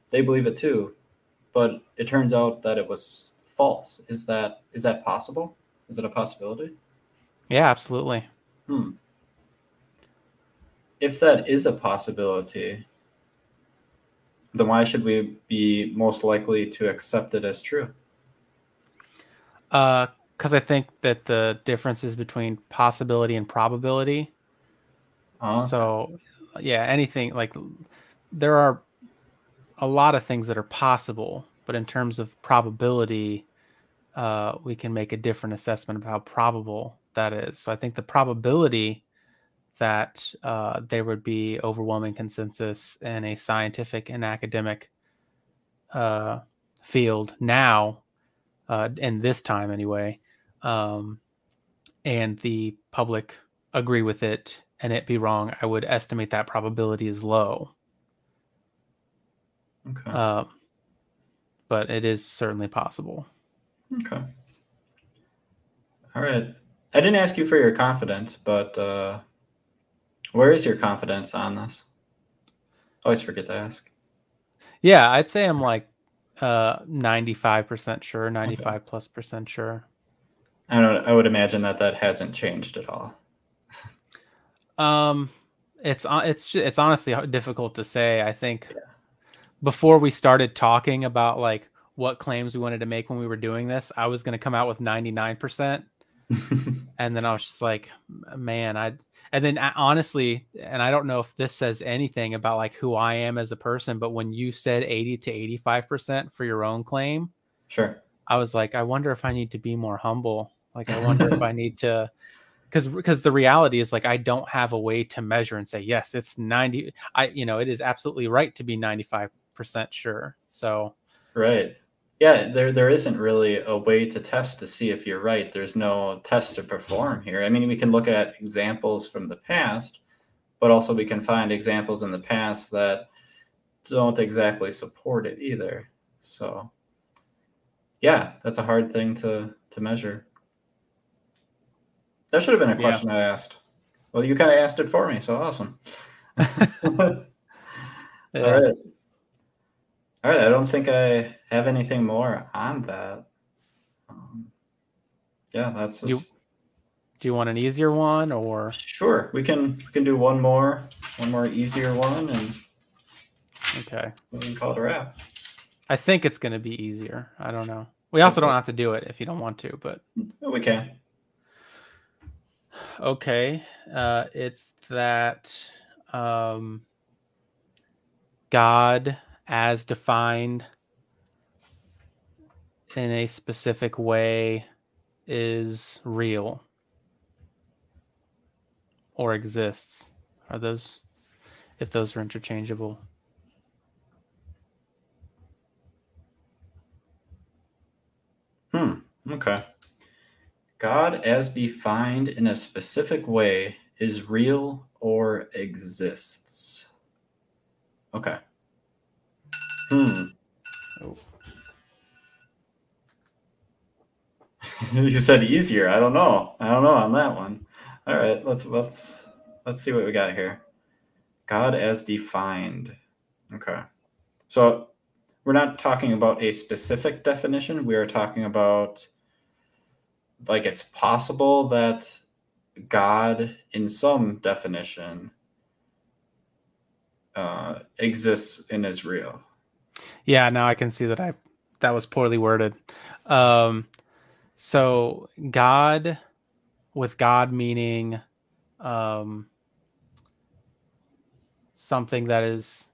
they believe it too. But it turns out that it was false. Is that possible? Is it a possibility? Yeah, absolutely. If that is a possibility, then why should we be most likely to accept it as true? Because I think that the differences between possibility and probability. So, yeah, anything like there are a lot of things that are possible, but in terms of probability, we can make a different assessment of how probable that is. So I think the probability that there would be overwhelming consensus in a scientific and academic field now, in this time anyway, and the public agree with it and it be wrong, I would estimate that probability is low. Okay. But it is certainly possible. Okay. All right. I didn't ask you for your confidence, but where is your confidence on this? I always forget to ask. Yeah, I'd say I'm like 95% sure, 95 plus percent sure. I would imagine that hasn't changed at all. It's honestly difficult to say. I think before we started talking about like what claims we wanted to make when we were doing this, I was going to come out with 99%. And then I was just like, man, honestly, and I don't know if this says anything about like who I am as a person, but when you said 80 to 85% for your own claim, sure, I was like, I wonder if I need to be more humble. Like, I wonder if I need to, because the reality is like, I don't have a way to measure and say, yes, it's 90. It is absolutely right to be 95% sure. So, right. Yeah, there isn't really a way to test to see if you're right. There's no test to perform here. I mean, we can look at examples from the past, but also we can find examples in the past that don't exactly support it either. So, yeah, that's a hard thing to measure. That should have been a question I asked. Well, you kind of asked it for me, so awesome. Yeah. All right. I don't think I have anything more on that. Yeah, that's just... Do you want an easier one or? Sure, we can do one more easier one, and okay, we can call it a wrap. I think it's going to be easier. I don't know. We also don't have to do it if you don't want to, but we can. Okay, it's that God, as defined in a specific way, is real or exists. If those are interchangeable? Okay. God, as defined in a specific way, is real or exists. Okay. Oh. You said easier. I don't know on that one. All right, let's see what we got here. God as defined. Okay. So we're not talking about a specific definition. We are talking about like it's possible that God in some definition exists and is real. Yeah, now I can see that that was poorly worded. So God, with God meaning something that is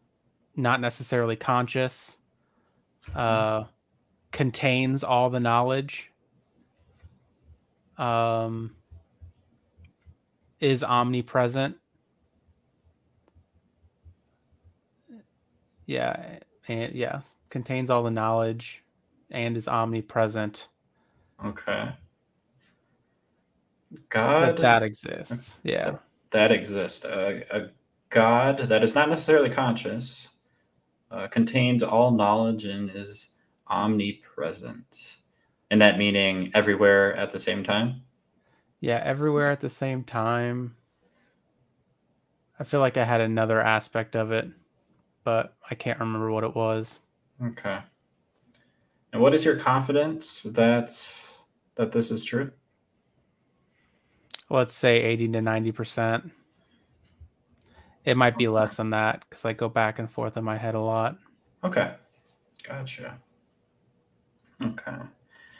not necessarily conscious, contains all the knowledge, is omnipresent. Yeah, and yeah, contains all the knowledge and is omnipresent. Okay. God. That exists. Yeah. That exists. A God that is not necessarily conscious, contains all knowledge and is omnipresent. And that meaning everywhere at the same time? Yeah, everywhere at the same time. I feel like I had another aspect of it, but I can't remember what it was. Okay. And what is your confidence that this is true? Let's say 80 to 90%. It might be less than that because I go back and forth in my head a lot. Okay. Gotcha. Okay.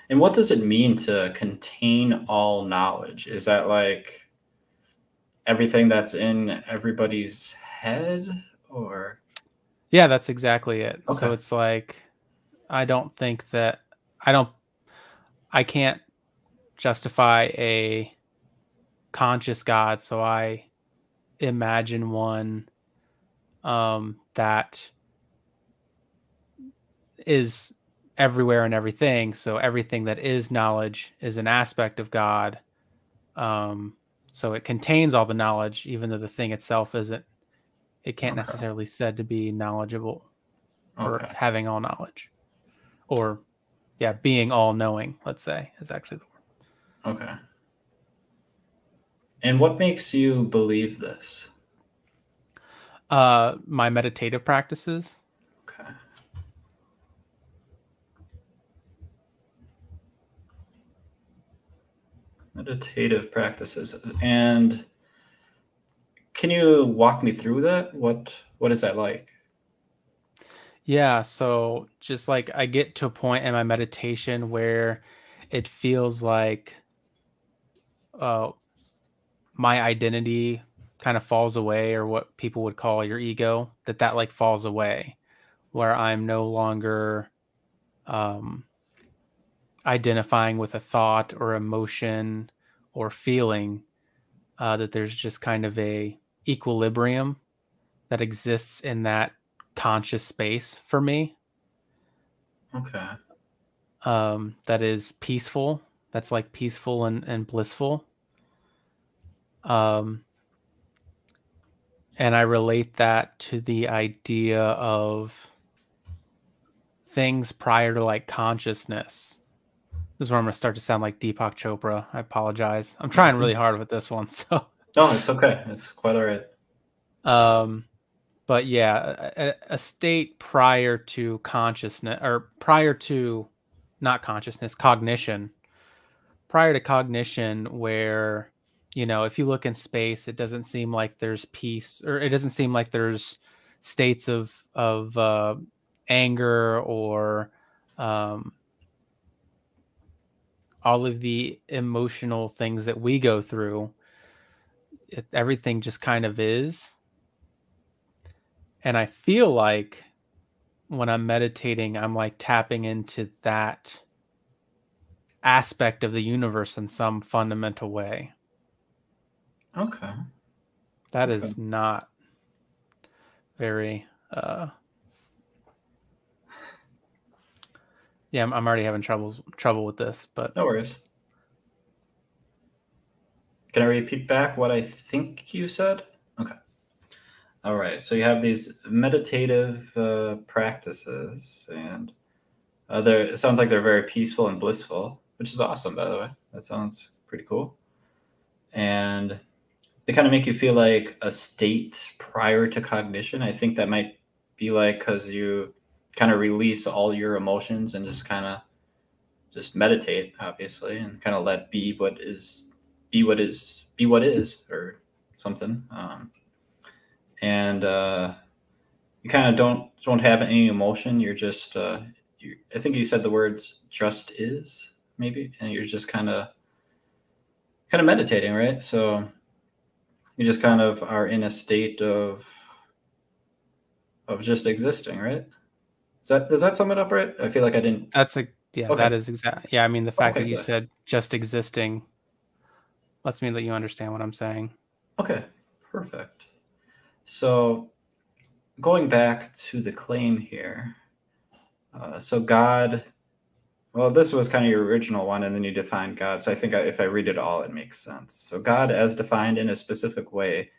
And what does it mean to contain all knowledge? Is that like everything that's in everybody's head, or? Yeah, that's exactly it. Okay. So it's like, I don't think that I can't justify a conscious God. So I imagine one that is everywhere and everything. So everything that is knowledge is an aspect of God. So it contains all the knowledge, even though the thing itself isn't. It can't necessarily said to be knowledgeable or having all knowledge, or being all knowing. Let's say is actually the word. Okay. And what makes you believe this? My meditative practices. Okay. Meditative practices. And can you walk me through that? What is that like? Yeah, so just like I get to a point in my meditation where it feels like my identity kind of falls away, or what people would call your ego, that like falls away, where I'm no longer identifying with a thought or emotion or feeling, that there's just kind of a equilibrium that exists in that conscious space for me. Okay. That is peaceful. That's like peaceful and blissful. And I relate that to the idea of things prior to like consciousness. This is where I'm going to start to sound like Deepak Chopra. I apologize. I'm trying really hard with this one. So no, it's okay. It's quite all right. But yeah, a state prior to consciousness, or prior to not consciousness, cognition. Prior to cognition, where, if you look in space, it doesn't seem like there's peace, or it doesn't seem like there's states of anger or all of the emotional things that we go through. Everything just kind of is. And I feel like when I'm meditating, I'm like tapping into that aspect of the universe in some fundamental way. Okay. That is not very yeah, I'm already having trouble with this, but no worries. Can I repeat back what I think you said? Okay. All right. So you have these meditative practices, and it sounds like they're very peaceful and blissful, which is awesome, by the way. That sounds pretty cool. And they kind of make you feel like a state prior to cognition. I think that might be like because you kind of release all your emotions and just kind of just meditate, obviously, and kind of let be what is, or something. And you kind of don't have any emotion. You're just, I think you said the words "just is," maybe, and you're just kind of meditating, right? So you just kind of are in a state of just existing, right? Does that sum it up right? I feel like I didn't. That is exactly. Yeah, I mean, the fact that you said just existing lets me let you understand what I'm saying. Okay, perfect. So going back to the claim here, so God, well, this was kind of your original one, and then you defined God. So I think if I read it all, it makes sense. So God, as defined in a specific way,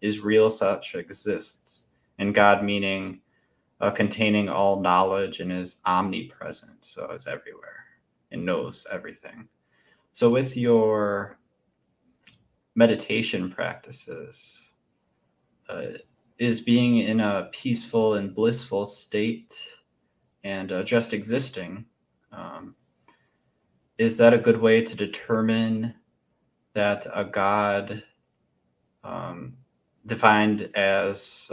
is real, such exists, and God meaning containing all knowledge and is omnipresent, so is everywhere and knows everything. So with your meditation practices, is being in a peaceful and blissful state and just existing, is that a good way to determine that a God defined as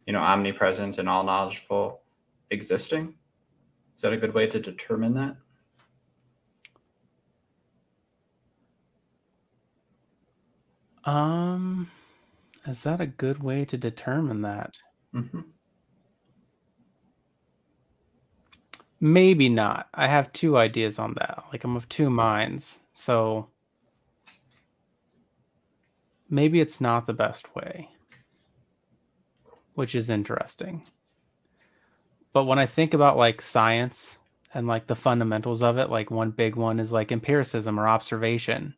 omnipresent and all knowledgeful existing? Is that a good way to determine that? Is that a good way to determine that? Mm-hmm. Maybe not. I have two ideas on that. Like, I'm of two minds. So maybe it's not the best way, which is interesting. But when I think about like science and like the fundamentals of it, like one big one is like empiricism or observation.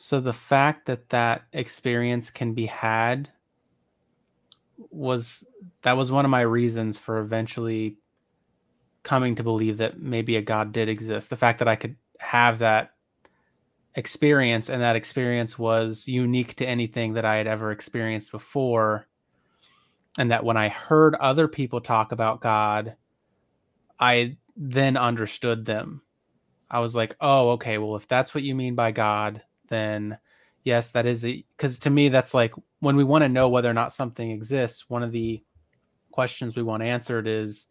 So the fact that that experience can be had was one of my reasons for eventually coming to believe that maybe a God did exist. The fact that I could have that experience and that experience was unique to anything that I had ever experienced before. And that when I heard other people talk about God, I then understood them. I was like, oh, okay, well, if that's what you mean by God, then yes, that is it. Because to me, that's like when we want to know whether or not something exists, one of the questions we want answered is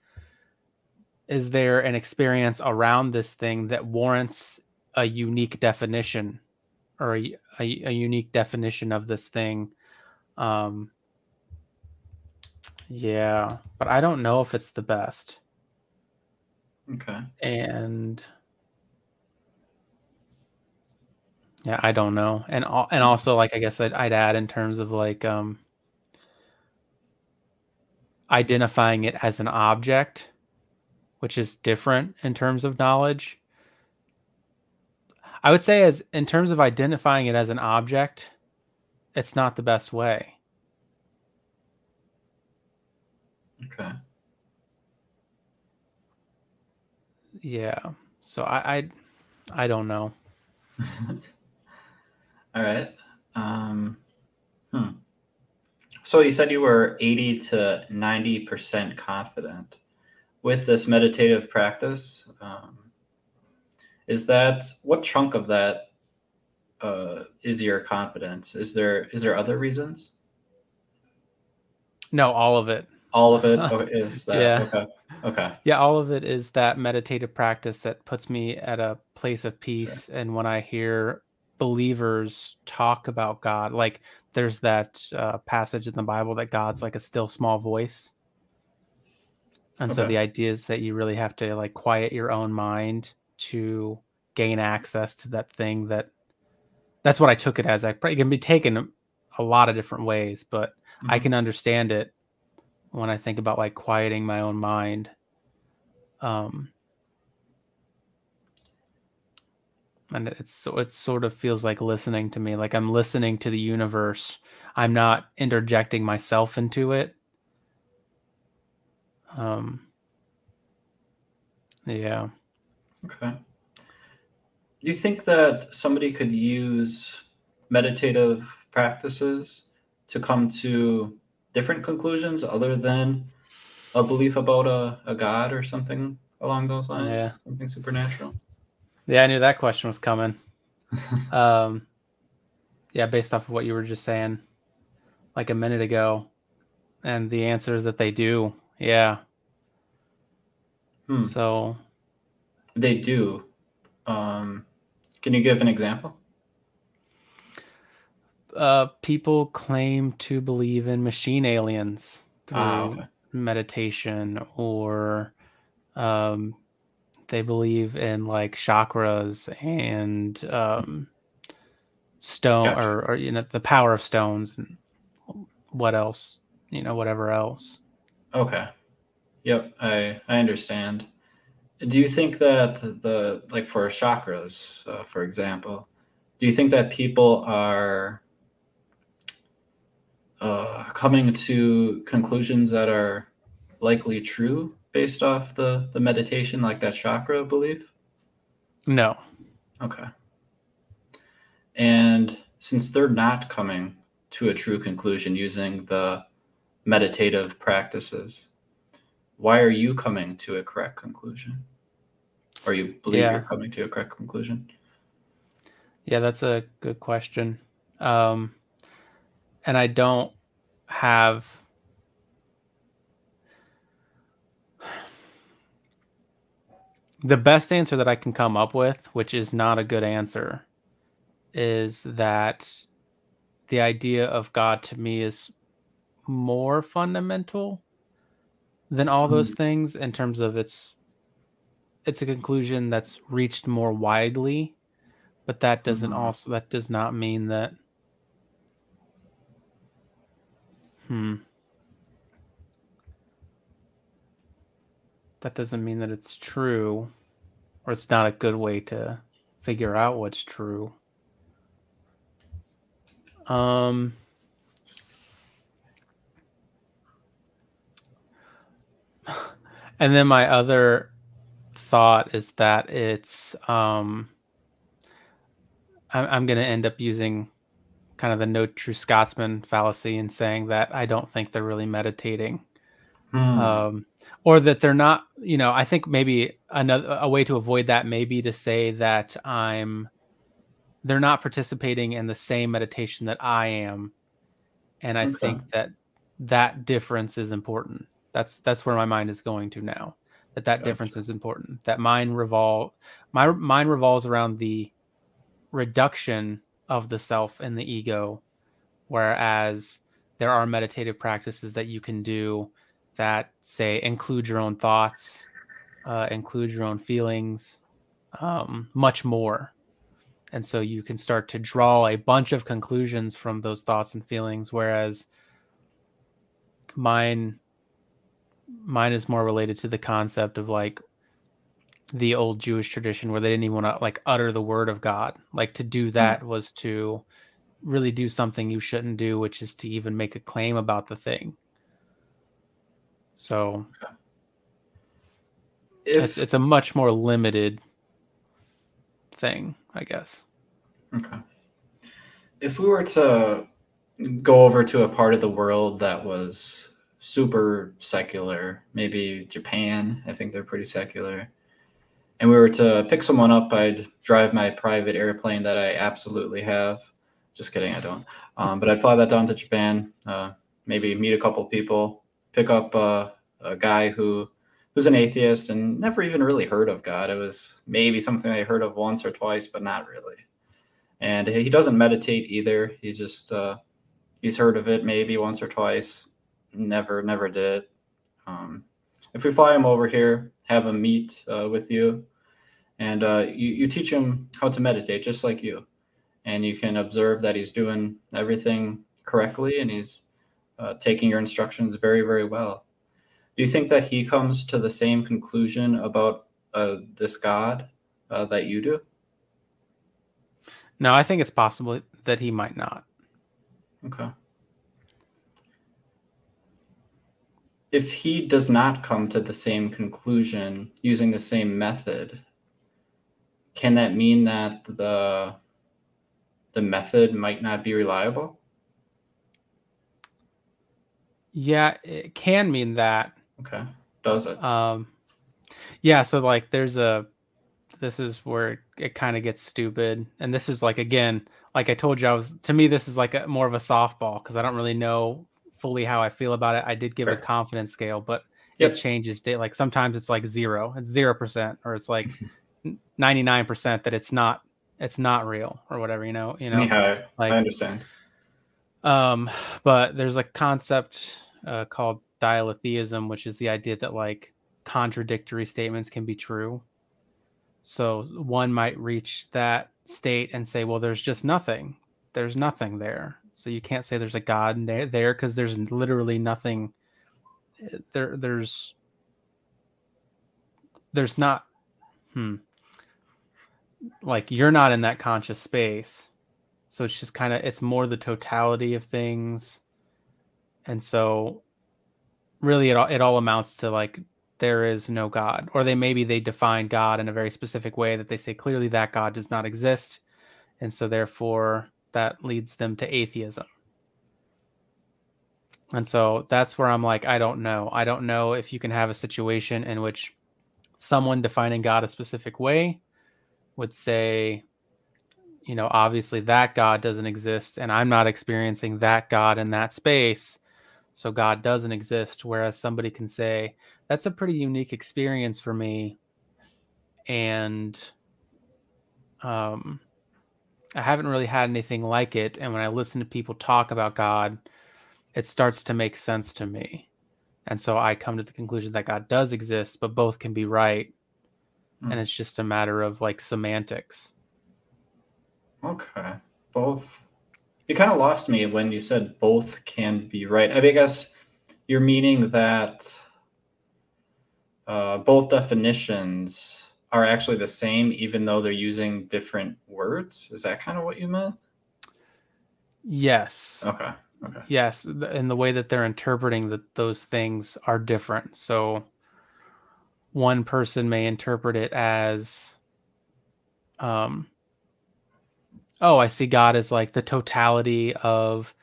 there an experience around this thing that warrants a unique definition or a unique definition of this thing? Yeah, but I don't know if it's the best. Okay. And yeah, I don't know. And also, like, I guess I'd add in terms of like identifying it as an object, which is different in terms of knowledge. I would say as in terms of identifying it as an object, it's not the best way. Okay. Yeah. So I don't know. All right. So you said you were 80 to 90% confident with this meditative practice. Is that what chunk of that is your confidence? Is there other reasons? No, all of it. All of it is that. Yeah. Okay. Okay. Yeah, all of it is that meditative practice that puts me at a place of peace. Sure. And when I hear believers talk about God, like there's that passage in the Bible that God's like a still small voice. And so the idea is that you really have to like quiet your own mind to gain access to that thing. That's what I took it as. It can be taken a lot of different ways, but I can understand it when I think about like quieting my own mind. And it sort of feels like listening to me, like I'm listening to the universe. I'm not interjecting myself into it. Yeah. Okay. Do you think that somebody could use meditative practices to come to different conclusions other than a belief about a God or something along those lines? Yeah. Something supernatural? Yeah, I knew that question was coming. Yeah, based off of what you were just saying like a minute ago. And the answer is that they do. Yeah. So they do. Can you give an example? People claim to believe in machine aliens through meditation, or they believe in like chakras and stone Gotcha. or the power of stones and what else, whatever else. Okay. Yep, I understand. Do you think that like for chakras, for example, do you think that people are coming to conclusions that are likely true based off the meditation, like that chakra belief? No. Okay. And since they're not coming to a true conclusion using the meditative practices, why are you coming to a correct conclusion? Or you believe you're coming to a correct conclusion? Yeah, that's a good question. And I don't have the best answer that I can come up with, which is not a good answer, is that the idea of God to me is more fundamental than all those things in terms of it's a conclusion that's reached more widely, but that does not mean that that doesn't mean that it's true, or it's not a good way to figure out what's true. And then my other thought is that it's I'm going to end up using kind of the no true Scotsman fallacy and saying that I don't think they're really meditating. Or that they're not, I think maybe a way to avoid that may be to say that they're not participating in the same meditation that I am. And I think that difference is important. That's where my mind is going to now. That difference is important. That my mind revolves around the reduction of the self and the ego, whereas there are meditative practices that you can do that say include your own thoughts, include your own feelings, much more. And so you can start to draw a bunch of conclusions from those thoughts and feelings, whereas mine is more related to the concept of like the old Jewish tradition where they didn't even want to like utter the word of God. Like to do that was to really do something you shouldn't do, which is to even make a claim about the thing. So it's a much more limited thing, I guess. Okay. If we were to go over to a part of the world that was super secular, maybe Japan, I think they're pretty secular, and we were to pick someone up, I'd drive my private airplane that I absolutely have. Just kidding, I don't. But I'd fly that down to Japan, maybe meet a couple people, pick up a guy who's an atheist and never even really heard of God. It was maybe something I heard of once or twice, but not really. And he doesn't meditate either. He's just he's heard of it maybe once or twice, never did it. If we fly him over here, have him meet with you, and you teach him how to meditate just like you, and you can observe that he's doing everything correctly and he's taking your instructions very, very well. Do you think that he comes to the same conclusion about this God that you do? No, I think it's possible that he might not. Okay. If he does not come to the same conclusion using the same method, can that mean that the method might not be reliable? Yeah, it can mean that. Okay. Does it? Yeah, so like this is where it kind of gets stupid. And this is like, again, like I told you, to me, this is like more of a softball because I don't really know fully how I feel about it. I did give a confidence scale, but it changes. Like sometimes it's like 0, it's 0%, or it's like 99% that it's not real or whatever, Yeah, like, I understand. But there's a concept called dialetheism, which is the idea that like contradictory statements can be true. So one might reach that state and say, well, there's just nothing. there's nothing there. So you can't say there's a God there because there's literally nothing there. There's not, like, you're not in that conscious space. So it's just kind of, it's more the totality of things. And so really it all amounts to like, there is no God, or maybe they define God in a very specific way that they say clearly that God does not exist. And so therefore that leads them to atheism. And so that's where I'm like, I don't know. I don't know if you can have a situation in which someone defining God a specific way would say, you know, obviously that God doesn't exist and I'm not experiencing that God in that space. So God doesn't exist. Whereas somebody can say, that's a pretty unique experience for me. And I haven't really had anything like it. And when I listen to people talk about God, it starts to make sense to me. And so I come to the conclusion that God does exist, but both can be right. And it's just a matter of like semantics. Okay. Both. You kind of lost me when you said both can be right. I mean, I guess you're meaning that both definitions are actually the same, even though they're using different words. Is that kind of what you meant? Yes. Okay. Okay. Yes. And the way that they're interpreting those things are different. So one person may interpret it as, oh, I see God as like the totality of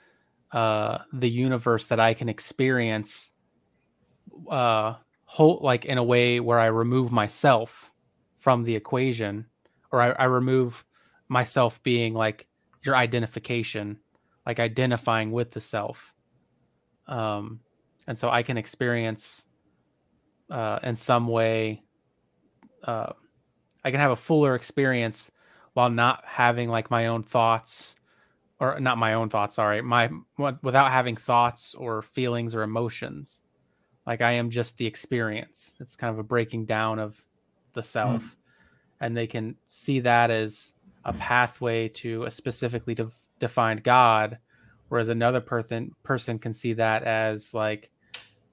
the universe that I can experience, whole, like in a way where I remove myself from the equation, or I remove myself being like your identification, like identifying with the self. And so I can experience in some way, I can have a fuller experience while not having like my own thoughts, or not my own thoughts, sorry, without having thoughts or feelings or emotions. Like I am just the experience. It's kind of a breaking down of the self. And they can see that as a pathway to a specifically defined God, whereas another person can see that as like,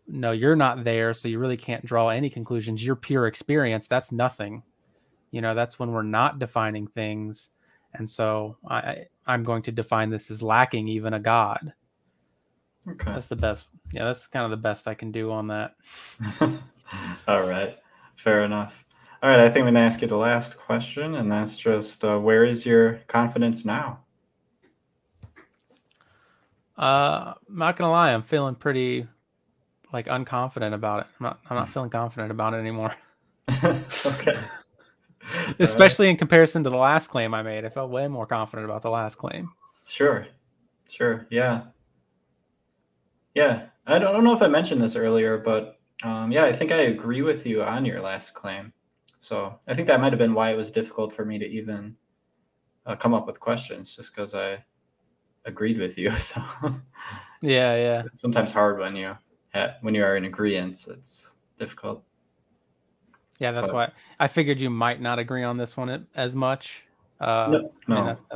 no, you're not there, so you really can't draw any conclusions. You're pure experience. That's nothing. You know, that's when we're not defining things. And so I'm going to define this as lacking even a God. Okay. That's the best. Yeah, that's kind of the best I can do on that. All right. Fair enough. All right. I think I'm going to ask you the last question, and that's just where is your confidence now? I'm not going to lie. I'm feeling pretty like unconfident about it. I'm not feeling confident about it anymore. Okay. Especially in comparison to the last claim I made. I felt way more confident about the last claim. Sure. Yeah. I don't know if I mentioned this earlier, but yeah, I think I agree with you on your last claim. So I think that might have been why it was difficult for me to even come up with questions, just because I agreed with you. So yeah. It's sometimes hard when you are in agreement. It's difficult. Yeah, that's why I figured you might not agree on this one as much. No.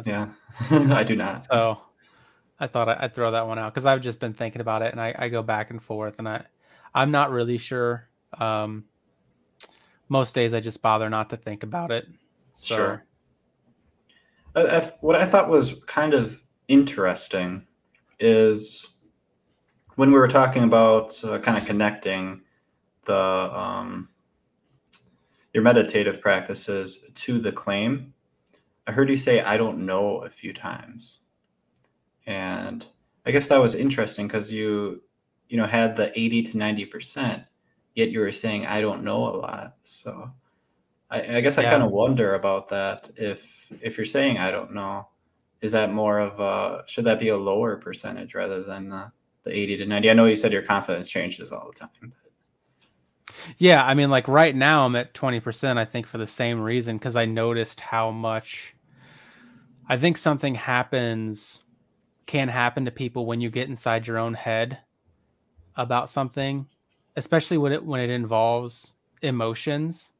Yeah, I do not. So I thought I'd throw that one out because I've just been thinking about it, and I go back and forth, and I'm not really sure. Most days I just bother not to think about it. So. Sure. What I thought was kind of interesting is when we were talking about kind of connecting the your meditative practices to the claim. I heard you say "I don't know" a few times, and I guess that was interesting because you had the 80 to 90%, yet you were saying "I don't know" a lot. So I guess I kind of wonder about that. If you're saying "I don't know," is that more of should that be a lower percentage rather than the 80 to 90? I know you said your confidence changes all the time. Yeah, I mean, like right now I'm at 20%, I think for the same reason, because I noticed how much I think something can happen to people when you get inside your own head about something, especially when it involves emotions,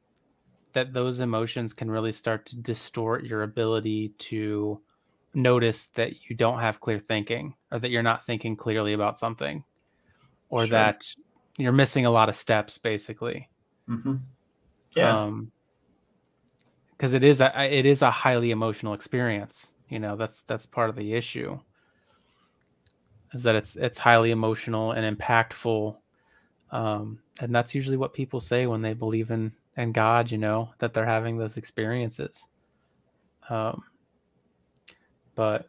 that those emotions can really start to distort your ability to notice that you don't have clear thinking, or that you're not thinking clearly about something, or Sure. that you're missing a lot of steps, basically. Mm-hmm. Yeah. Because it is a highly emotional experience. You know, that's part of the issue, is that it's highly emotional and impactful. And that's usually what people say when they believe in God, you know, that they're having those experiences. But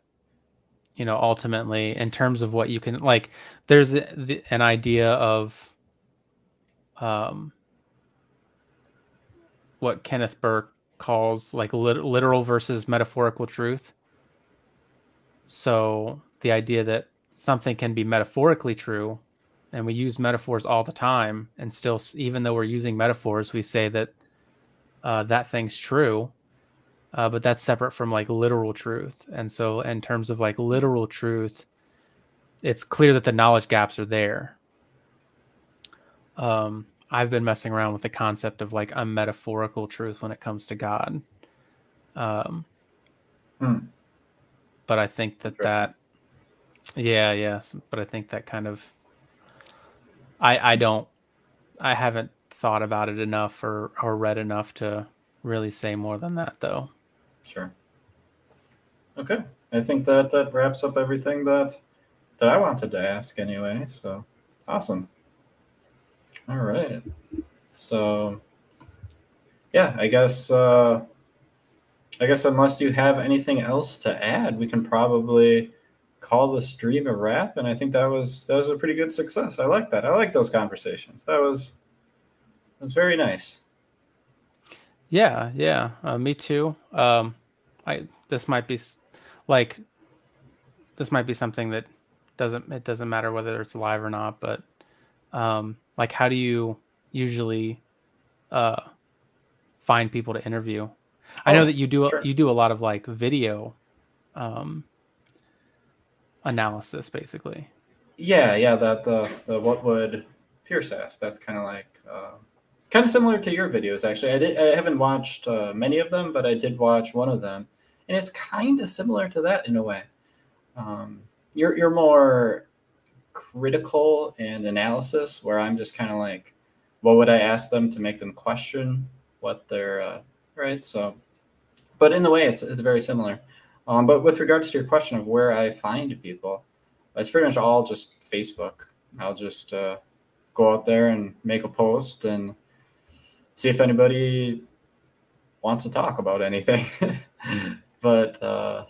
you know, ultimately, in terms of what you can, like, there's an idea of what Kenneth Burke calls like literal versus metaphorical truth. So the idea that something can be metaphorically true, and we use metaphors all the time, and still, even though we're using metaphors, we say that that thing's true, but that's separate from like literal truth. And so in terms of like literal truth, it's clear that the knowledge gaps are there. I've been messing around with the concept of like a metaphorical truth when it comes to God. But I think that yeah. But I think that kind of, I haven't thought about it enough or read enough to really say more than that, though. Sure. Okay. I think that wraps up everything that I wanted to ask anyway. So awesome. All right. So yeah, I guess unless you have anything else to add, we can probably call the stream a wrap. And I think that was a pretty good success. I like that. I like those conversations. That's very nice. Yeah. Me too. This might be something that doesn't matter whether it's live or not, but like, how do you usually find people to interview? I know that you do sure. you do a lot of like video analysis, basically. Yeah, that the what would Pierce ask. That's kind of like kind of similar to your videos, actually. I haven't watched many of them, but I did watch one of them, and it's kind of similar to that in a way. You're more critical and analysis, where I'm just kind of like, what would I ask them to make them question what they're right? So, but in the way, it's very similar. But with regards to your question of where I find people, it's pretty much all just Facebook. I'll just go out there and make a post and see if anybody wants to talk about anything. But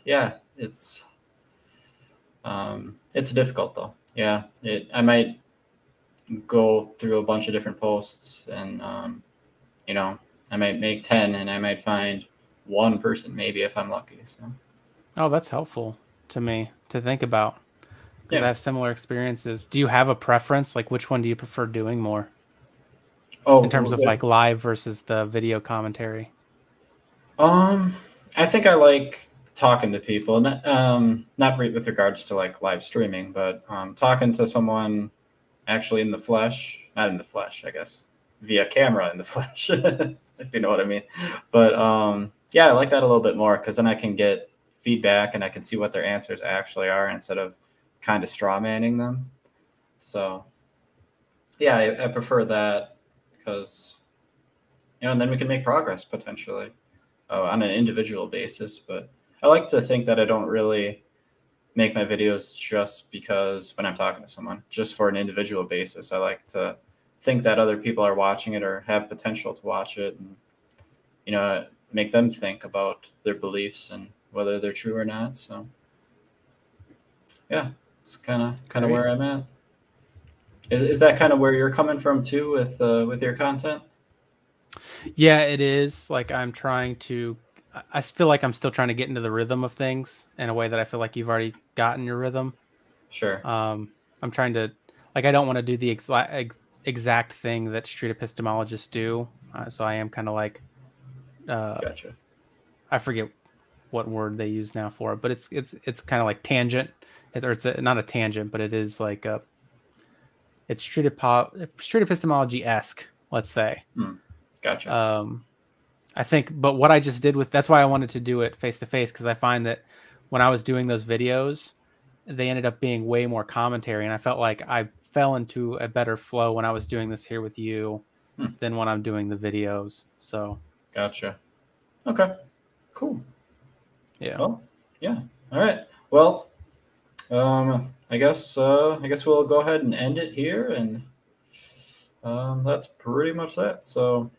yeah, it's difficult though. Yeah, I might go through a bunch of different posts, and you know, I might make 10, and I might find one person maybe if I'm lucky. So. Oh, that's helpful to me to think about, because I have similar experiences. Do you have a preference? Like, which one do you prefer doing more? In terms of like live versus the video commentary? I think I like talking to people, not with regards to like live streaming, but talking to someone actually in the flesh, not in the flesh, I guess, via camera in the flesh, if you know what I mean. But yeah, I like that a little bit more, because then I can get feedback and I can see what their answers actually are instead of kind of straw manning them. So yeah, I prefer that, because, you know, and then we can make progress potentially on an individual basis. But I like to think that I don't really make my videos just because when I'm talking to someone, just for an individual basis. I like to think that other people are watching it or have potential to watch it, and, you know, make them think about their beliefs and whether they're true or not. So yeah, it's kind of where I'm at. Is that kind of where you're coming from too with your content? Yeah, it is. Like, I feel like I'm still trying to get into the rhythm of things in a way that I feel like you've already gotten your rhythm. Sure. I'm trying to, like, I don't want to do the exact thing that street epistemologists do. So I am kind of like, Gotcha. I forget what word they use now for it, but it's kind of like tangent, it's not a tangent, but it is like it's street epistemology-esque, let's say. Gotcha. I think, but what I just did that's why I wanted to do it face to face, because I find that when I was doing those videos, they ended up being way more commentary, and I felt like I fell into a better flow when I was doing this here with you than when I'm doing the videos. So gotcha. Okay, cool. Yeah. Well, yeah. All right. Well, I guess we'll go ahead and end it here, and that's pretty much that. So,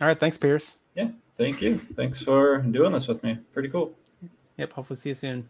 all right. Thanks, Pierce. Yeah. Thank you. Thanks for doing this with me. Pretty cool. Yep. Hopefully see you soon.